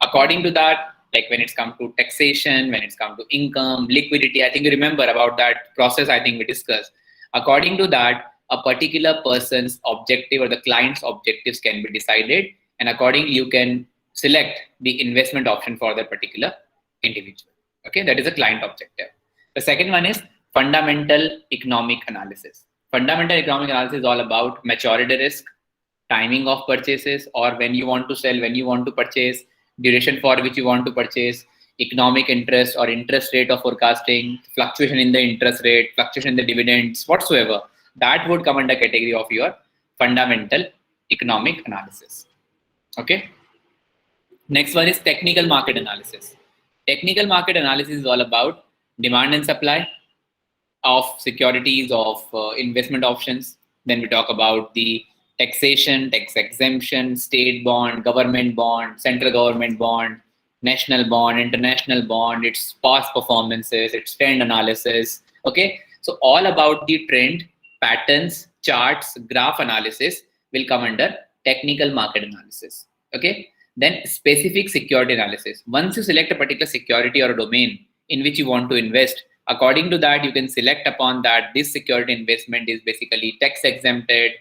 According to that, like when it's come to taxation, when it's come to income, liquidity, I think you remember about that process I think we discussed. According to that, a particular person's objective or the client's objectives can be decided, and accordingly you can select the investment option for that particular individual. Okay, that is a client objective. The second one is fundamental economic analysis. Fundamental economic analysis is all about maturity risk, timing of purchases, or when you want to sell, when you want to purchase, duration for which you want to purchase, economic interest or interest rate of forecasting, fluctuation in the interest rate, fluctuation in the dividends, whatsoever. That would come under category of your fundamental economic analysis. Okay. Next one is technical market analysis. Technical market analysis is all about demand and supply of securities, of investment options. Then we talk about the taxation, tax exemption, state bond, government bond, central government bond, national bond, international bond, its past performances, its trend analysis. Okay, so all about the trend, patterns, charts, graph analysis will come under technical market analysis. Okay, then specific security analysis. Once you select a particular security or a domain in which you want to invest, according to that, you can select upon that this security investment is basically tax exempted,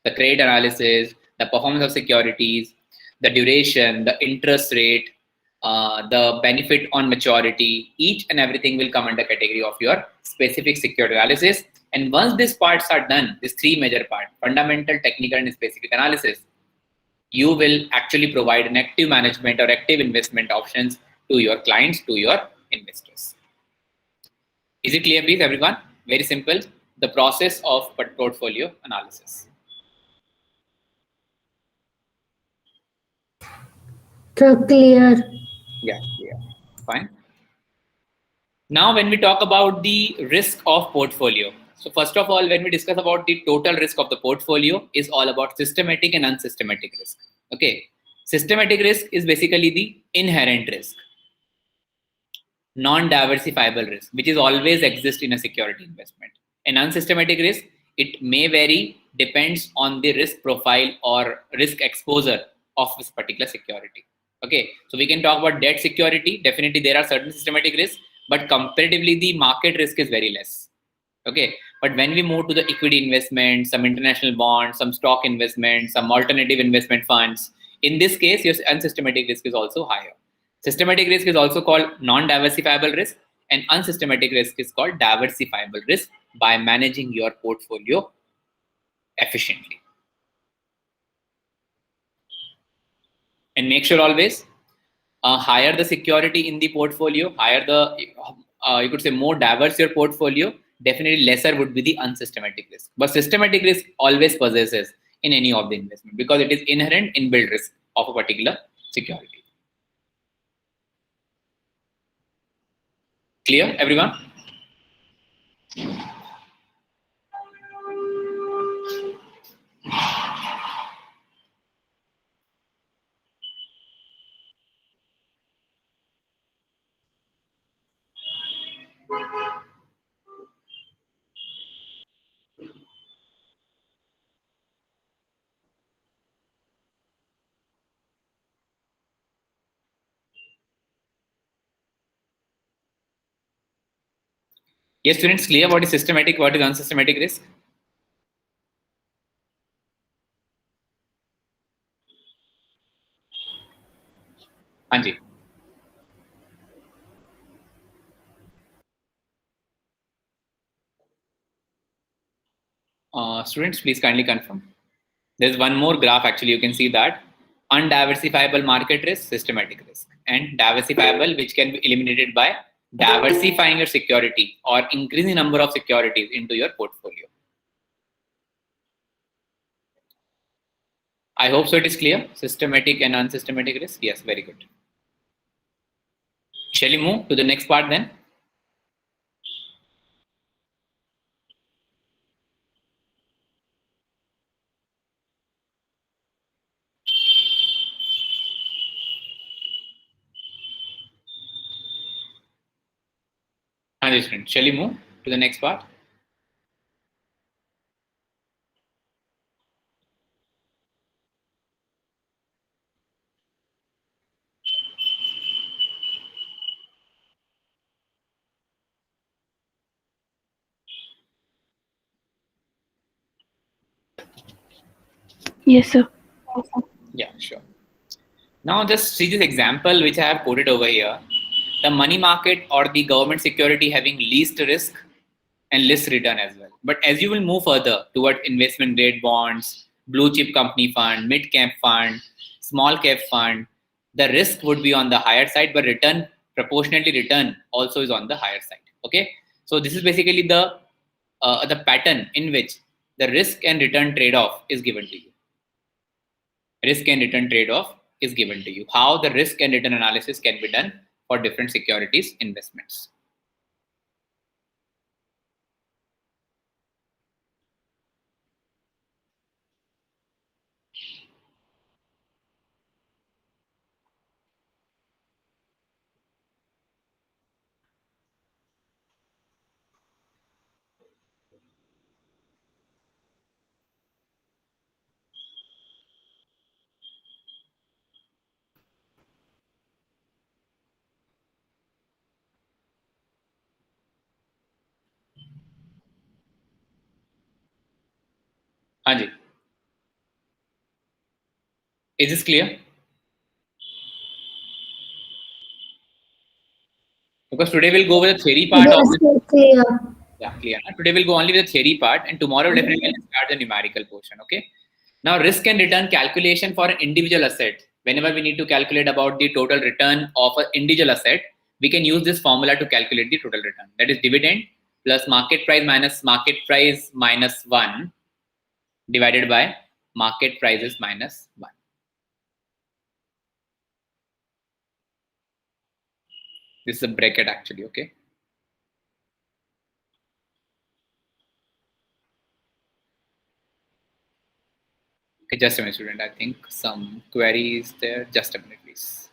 the credit analysis, the performance of securities, the duration, the interest rate, the benefit on maturity, each and everything will come under category of your specific security analysis. And once these parts are done, these three major parts, fundamental, technical, and specific analysis, you will actually provide an active management or active investment options to your clients, to your investors. Is it clear, please, everyone? Very simple. The process of portfolio analysis. So clear. Yeah, fine. Now, when we talk about the risk of portfolio, so first of all, when we discuss about the total risk of the portfolio, is all about systematic and unsystematic risk. Okay, systematic risk is basically the inherent risk, non-diversifiable risk, which is always exist in a security investment. An unsystematic risk, it may vary, depends on the risk profile or risk exposure of this particular security. Okay, so we can talk about debt security. Definitely, there are certain systematic risks, but comparatively, the market risk is very less. Okay, but when we move to the equity investment, some international bonds, some stock investment, some alternative investment funds, in this case, your unsystematic risk is also higher. Systematic risk is also called non-diversifiable risk, and unsystematic risk is called diversifiable risk by managing your portfolio efficiently. And make sure always, higher the security in the portfolio, higher the, you could say more diverse your portfolio, definitely lesser would be the unsystematic risk. But systematic risk always possesses in any of the investment because it is inherent inbuilt risk of a particular security. Clear, everyone? Yes, students, clear what is systematic, what is unsystematic risk? Anji. Students, please kindly confirm. There's one more graph actually. You can see that undiversifiable market risk, systematic risk, and diversifiable, which can be eliminated by diversifying your security or increasing number of securities into your portfolio. I hope so it is clear. Systematic and unsystematic risk. Yes, very good. Shall we move to the next part then? Student, shall we move to the next part? Yes, sir. Yeah, sure. Now just see this example which I have quoted over here. The money market or the government security having least risk and least return as well. But as you will move further toward investment grade bonds, blue chip company fund, mid cap fund, small cap fund, the risk would be on the higher side, but return proportionately return also is on the higher side. Okay, so this is basically the pattern in which the risk and return trade off is given to you. Risk and return trade-off is given to you. How the risk and return analysis can be done for different securities investments. Hanji, is this clear? Because today we'll go with the theory part of Yes, this. sir, clear. Yeah, clear. Today we'll go only with the theory part, and tomorrow definitely we'll start the numerical portion. Okay. Now, risk and return calculation for an individual asset. Whenever we need to calculate about the total return of an individual asset, we can use this formula to calculate the total return. That is dividend plus market price minus 1 divided by market prices minus 1. This is a bracket actually, okay? Okay, just a minute, student. I think some query is there. Just a minute, please.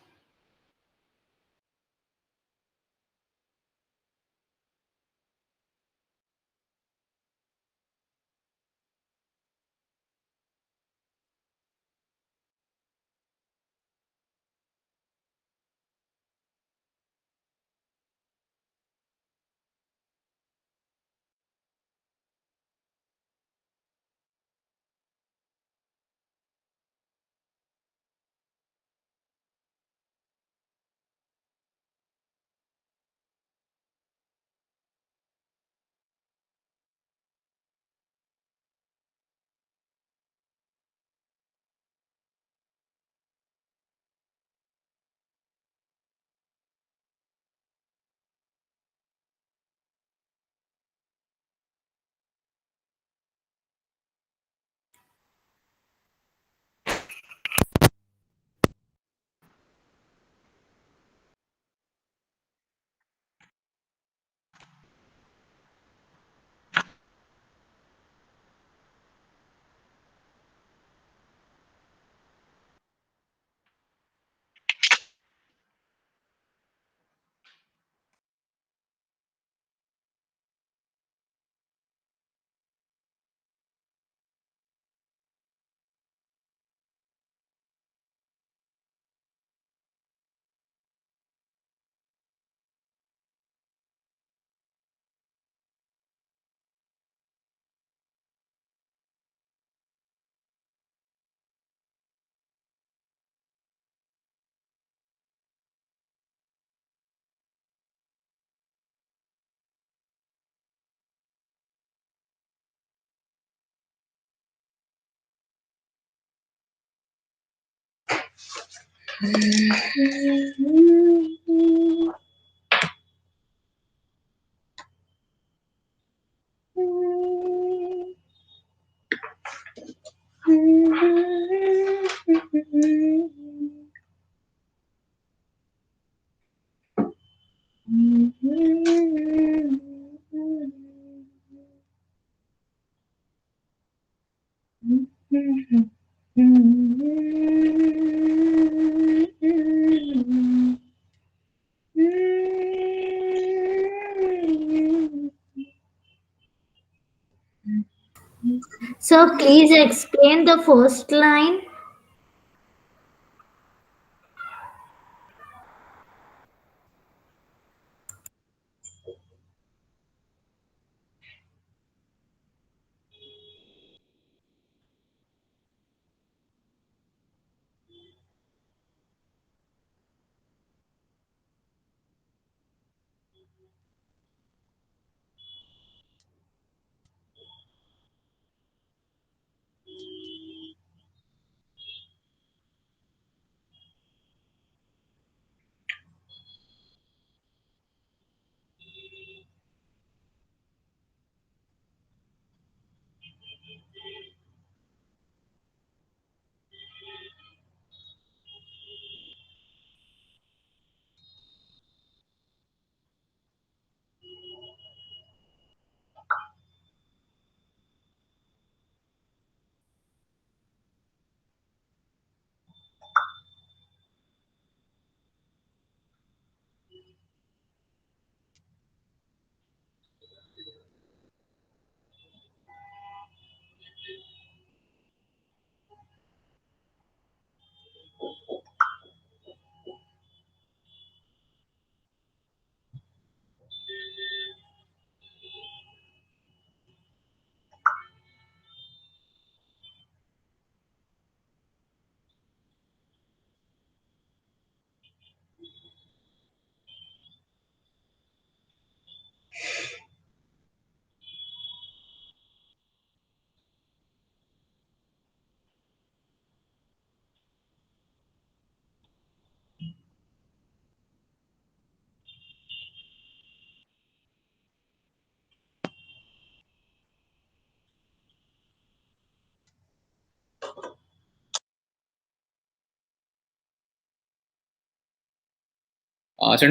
So please explain the first line.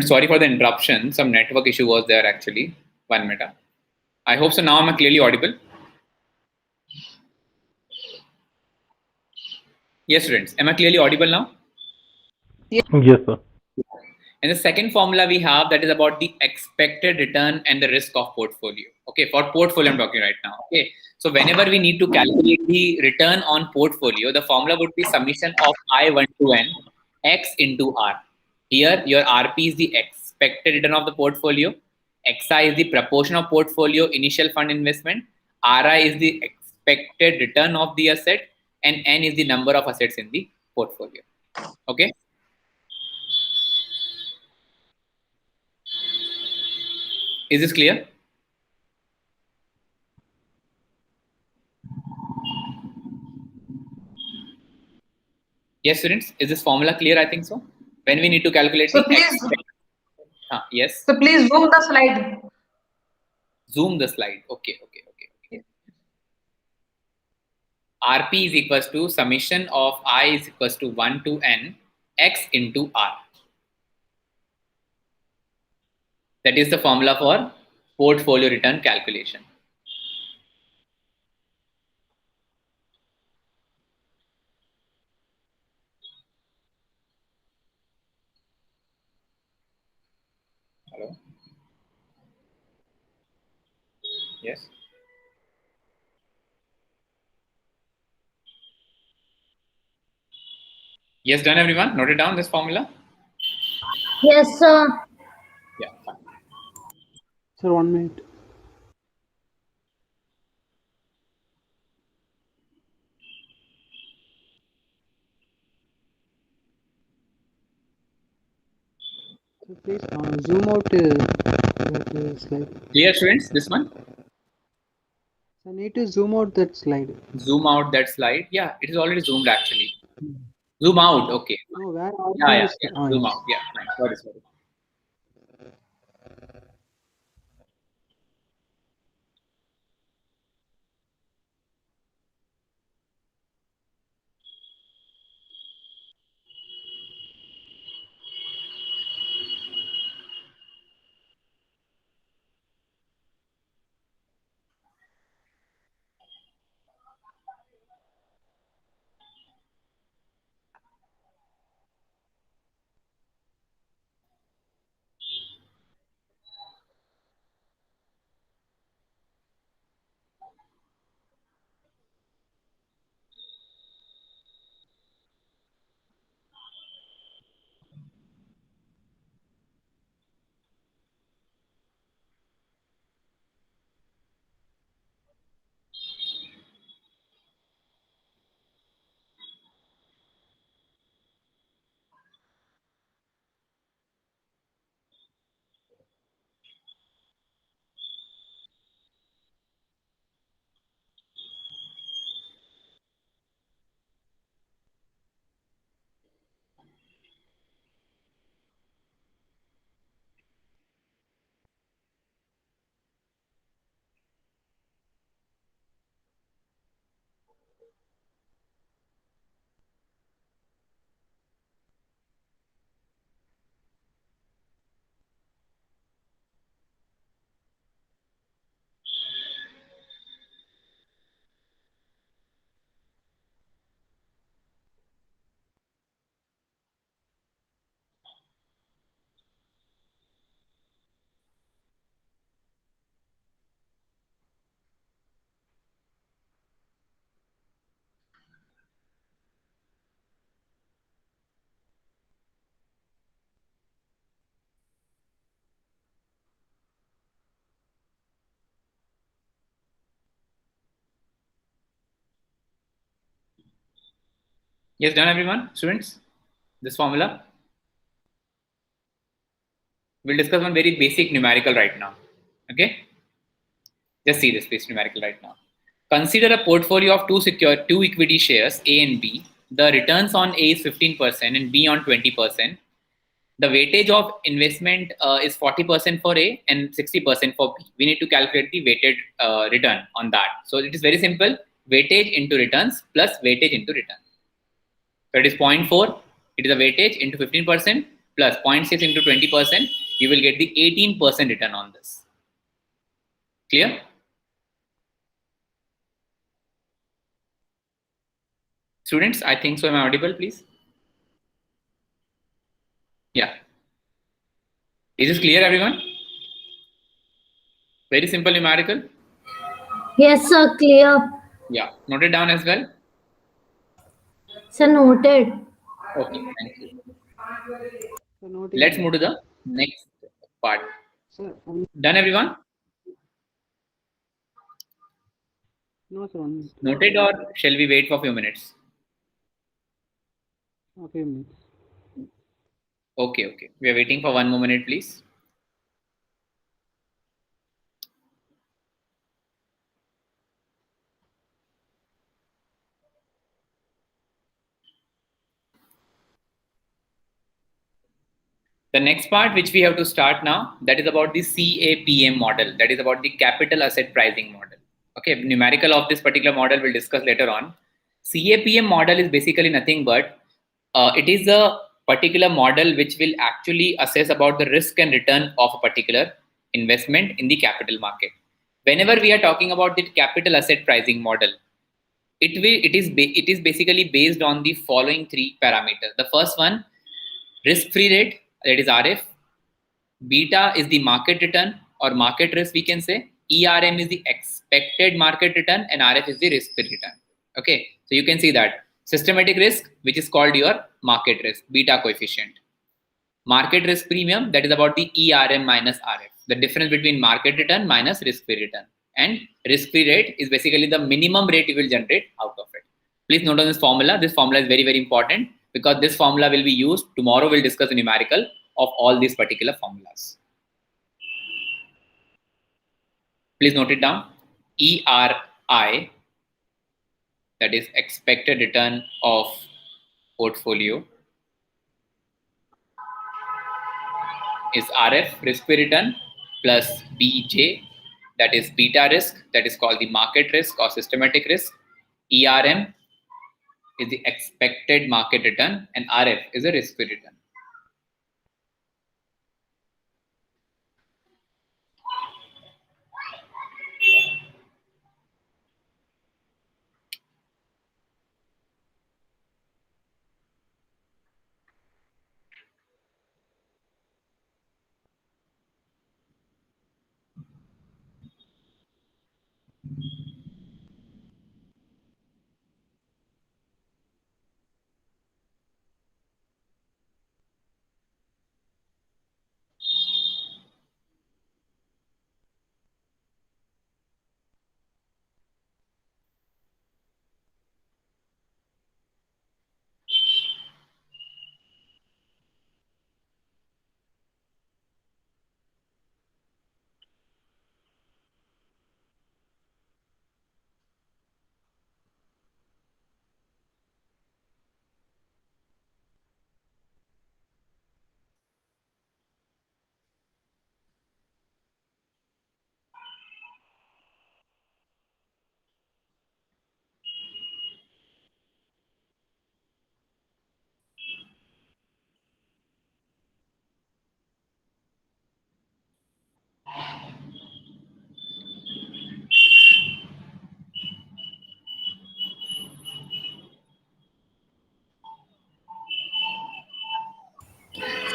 Sorry for the interruption. Some network issue was there actually. 1 minute. I hope so. Now I'm clearly audible. Yes, students. Am I clearly audible now? Yes, sir. And the second formula we have, that is about the expected return and the risk of portfolio. Okay, for portfolio I'm talking right now. Okay, so whenever we need to calculate the return on portfolio, the formula would be summation of I1 to N X into R. Here, your RP is the expected return of the portfolio. XI is the proportion of portfolio initial fund investment. RI is the expected return of the asset, and N is the number of assets in the portfolio. Okay. Is this clear? Yes, students. Is this formula clear? I think so. When we need to calculate So the please, yes. so please zoom the slide. Zoom the slide. Okay. RP is equals to summation of I is equals to 1 to N X into R. That is the formula for portfolio return calculation. Hello. Yes. Yes, done everyone? Note it down, this formula? Yes, sir. Yeah, fine. Sir, 1 minute. So please zoom out that slide. Clear, students, this one? I need to zoom out that slide. Zoom out that slide. Yeah, it is already zoomed actually. Zoom out. Okay. No, where RP Yeah. is. Zoom Yes. out. Yeah. Fine. Sorry. Yes, done everyone, students. This formula. We'll discuss one very basic numerical right now. Okay. Just see this basic numerical right now. Consider a portfolio of two equity shares A and B. The returns on A is 15% and B on 20%. The weightage of investment is 40% for A and 60% for B. We need to calculate the weighted return on that. So it is very simple. Weightage into returns plus weightage into return. So it is 0.4. It is a weightage into 15% plus 0.6 into 20%. You will get the 18% return on this. Clear? Students, I think so. Am I audible, please? Yeah. Is this clear, everyone? Very simple numerical. Yes, sir. Clear. Yeah. Note it down as well. Sir, noted. Okay. Thank you. So noting Let's that. move to the next part. Sir, Done, everyone? no, sir. 1 minute. Noted, or shall we wait for a few minutes? Okay, minutes. Okay. We are waiting for 1 more minute, please. The next part, which we have to start now, that is about the CAPM model. That is about the capital asset pricing model. Okay, numerical of this particular model we'll discuss later on. CAPM model is basically nothing but it is a particular model which will actually assess about the risk and return of a particular investment in the capital market. Whenever we are talking about the capital asset pricing model, it is basically based on the following three parameters. The first one, risk-free rate, that is RF. Beta is the market return or market risk, we can say. ERM is the expected market return, and RF is the risk-free return. Okay, so you can see that systematic risk, which is called your market risk, beta coefficient. Market risk premium, that is about the ERM minus RF, the difference between market return minus risk-free return. And risk-free rate is basically the minimum rate you will generate out of it. Please note on this formula. This formula is very, very important because this formula will be used. Tomorrow we'll discuss the numerical of all these particular formulas. Please note it down. ERI, that is expected return of portfolio is RF, risk-free return, plus BJ, that is beta risk, that is called the market risk or systematic risk. ERM is the expected market return, and RF is a risk-free return.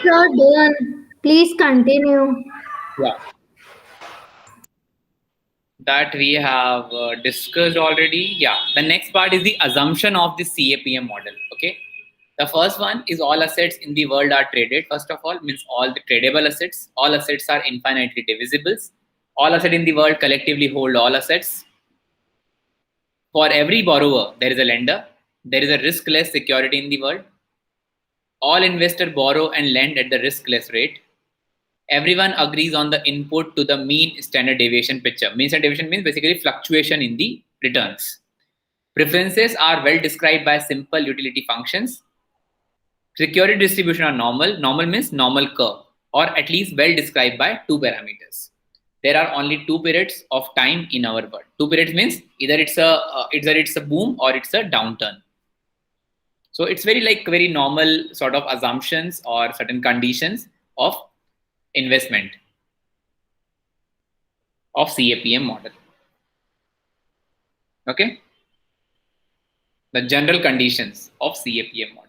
Sir, done. Please continue. Yeah. That we have discussed already. Yeah. The next part is the assumption of the CAPM model. Okay. The first one is all assets in the world are traded. First of all, means all the tradable assets. All assets are infinitely divisibles. All assets in the world collectively hold all assets. For every borrower, there is a lender. There is a riskless security in the world. All investors borrow and lend at the riskless rate. Everyone agrees on the input to the mean standard deviation picture. Mean standard deviation means basically fluctuation in the returns. Preferences are well described by simple utility functions. Security distribution are normal. Normal means normal curve, or at least well described by two parameters. There are only two periods of time in our world. Two periods means either it's a boom or it's a downturn. So it's very normal sort of assumptions or certain conditions of investment of CAPM model. Okay, the general conditions of CAPM model.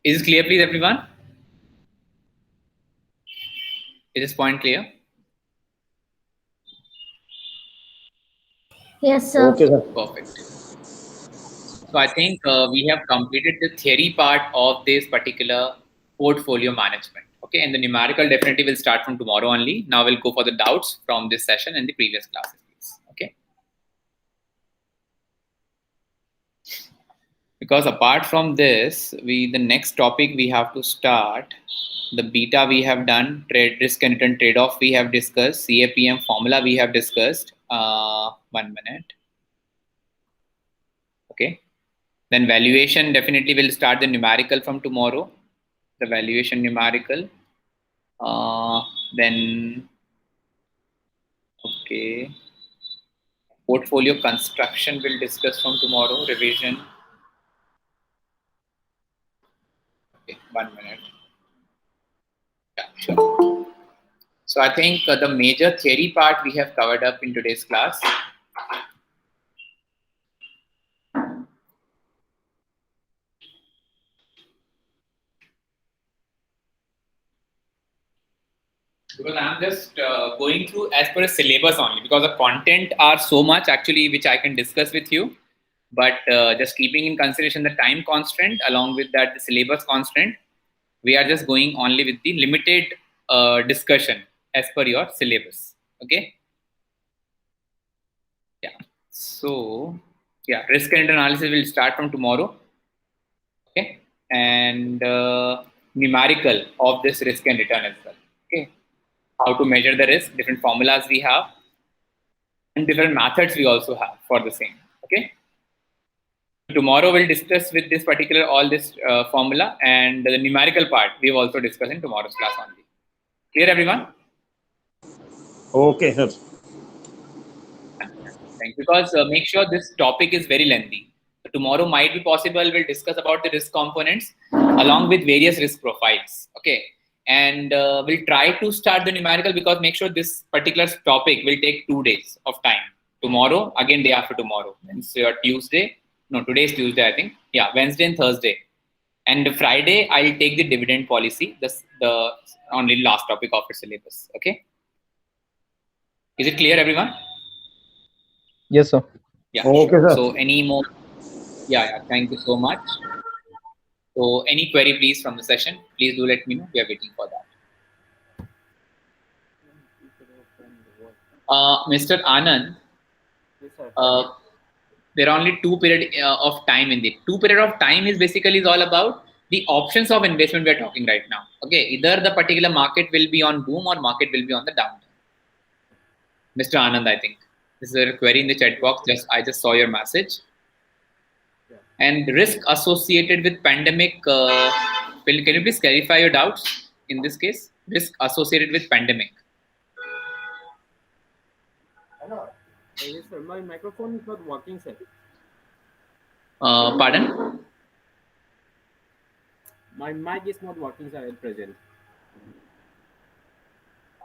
Is it clear, please, everyone? Is this point clear? Yes, sir. Okay, sir. Perfect. So I think we have completed the theory part of this particular portfolio management. Okay, and the numerical definitely will start from tomorrow only. Now we'll go for the doubts from this session and the previous classes, please. Okay. Because apart from this, the next topic we have to start. The beta we have done, trade risk and return trade-off we have discussed, CAPM formula we have discussed. 1 minute. Okay. Then valuation definitely will start the numerical from tomorrow. The valuation numerical. Then, okay. Portfolio construction we'll discuss from tomorrow, revision. Okay, 1 minute. Yeah, sure. So I think the major theory part we have covered up in today's class. Because I'm just going through as per a syllabus only, because the content are so much actually which I can discuss with you, but just keeping in consideration the time constraint along with that the syllabus constraint, we are just going only with the limited discussion as per your syllabus. Okay. Yeah. So yeah, risk and analysis will start from tomorrow. Okay. And numerical of this risk and return as well. Okay. How to measure the risk, different formulas we have, and different methods we also have for the same. Okay. Tomorrow we'll discuss with this particular all this formula, and the numerical part we will also discuss in tomorrow's class only. Clear, everyone? Okay, sir. Thanks. Because make sure this topic is very lengthy. So tomorrow might be possible we'll discuss about the risk components along with various risk profiles. Okay. And we'll try to start the numerical, because make sure this particular topic will take 2 days of time. Tomorrow, again day after tomorrow. Wednesday or Tuesday. No, today is Tuesday, I think. Yeah, Wednesday and Thursday. And Friday, I'll take the dividend policy, the only last topic of the syllabus. Okay. Is it clear, everyone? Yes, sir. Yeah. Okay, sure. sir. So any more? Yeah. Thank you so much. So any query, please, from the session, please do let me know. We are waiting for that. Mr. Anand, there are only 2 periods of time in it. 2 period of time is basically is all about the options of investment we are talking right now. Okay, either the particular market will be on boom or market will be on the downturn. Mr. Anand, I think this is a query in the chat box. I just saw your message. And risk associated with pandemic. Can you please clarify your doubts in this case? Risk associated with pandemic. Yes, sir. My microphone is not working, sir. Pardon? My mic is not working, sir, at present.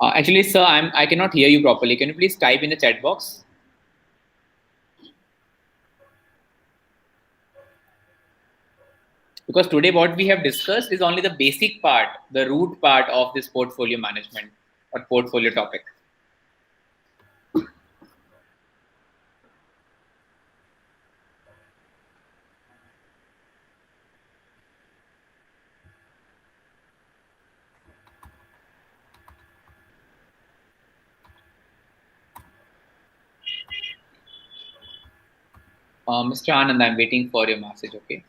Actually, sir, I cannot hear you properly. Can you please type in the chat box? Because today what we have discussed is only the basic part, the root part of this portfolio management or portfolio topic. Mr. Anand, I'm waiting for your message, okay?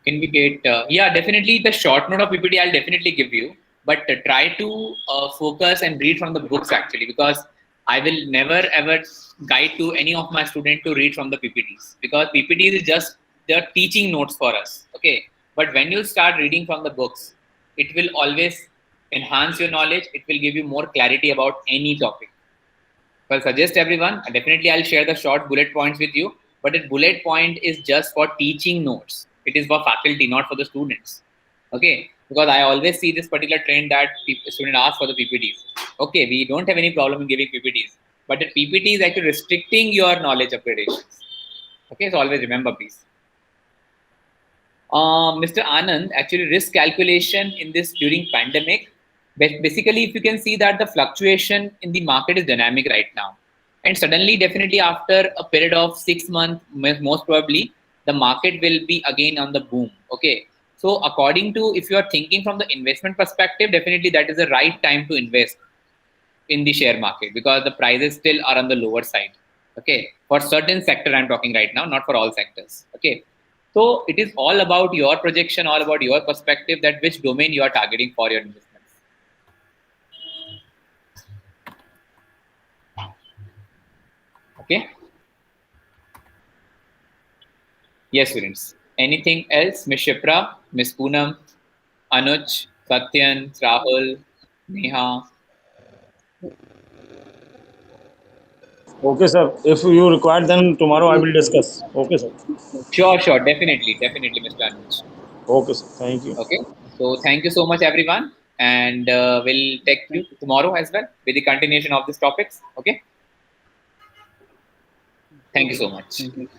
Can we get, yeah, definitely the short note of PPT I'll definitely give you, but try to focus and read from the books actually, because I will never ever guide to any of my students to read from the PPTs, because PPTs is just, they're teaching notes for us, okay? But when you start reading from the books, it will always enhance your knowledge. It will give you more clarity about any topic. So I'll suggest everyone, definitely I'll share the short bullet points with you, but a bullet point is just for teaching notes. It is for faculty, not for the students. Okay, because I always see this particular trend that students ask for the PPTs. Okay, we don't have any problem in giving PPTs, but the PPT is actually restricting your knowledge upgradations. Okay, so always remember, please. Mr. Anand, actually risk calculation in this during pandemic, basically if you can see that the fluctuation in the market is dynamic right now, and suddenly definitely after a period of 6 months, most probably the market will be again on the boom. Okay, so according to, if you are thinking from the investment perspective, definitely that is the right time to invest in the share market, because the prices still are on the lower side. Okay, for certain sector I'm talking right now, not for all sectors. Okay, so it is all about your projection, all about your perspective, that which domain you are targeting for your investments. Okay. Yes, students. Anything else? Ms. Shipra, Ms. Poonam, Anuj, Satyan, Rahul, Neha. Okay, sir. If you require, then tomorrow I will discuss. Okay, sir. Sure, definitely, Mr. Anuj. Okay, sir. Thank you. Okay. So thank you so much, everyone, and we'll take you tomorrow as well with the continuation of these topics. Okay. Thank you so much. Thank you.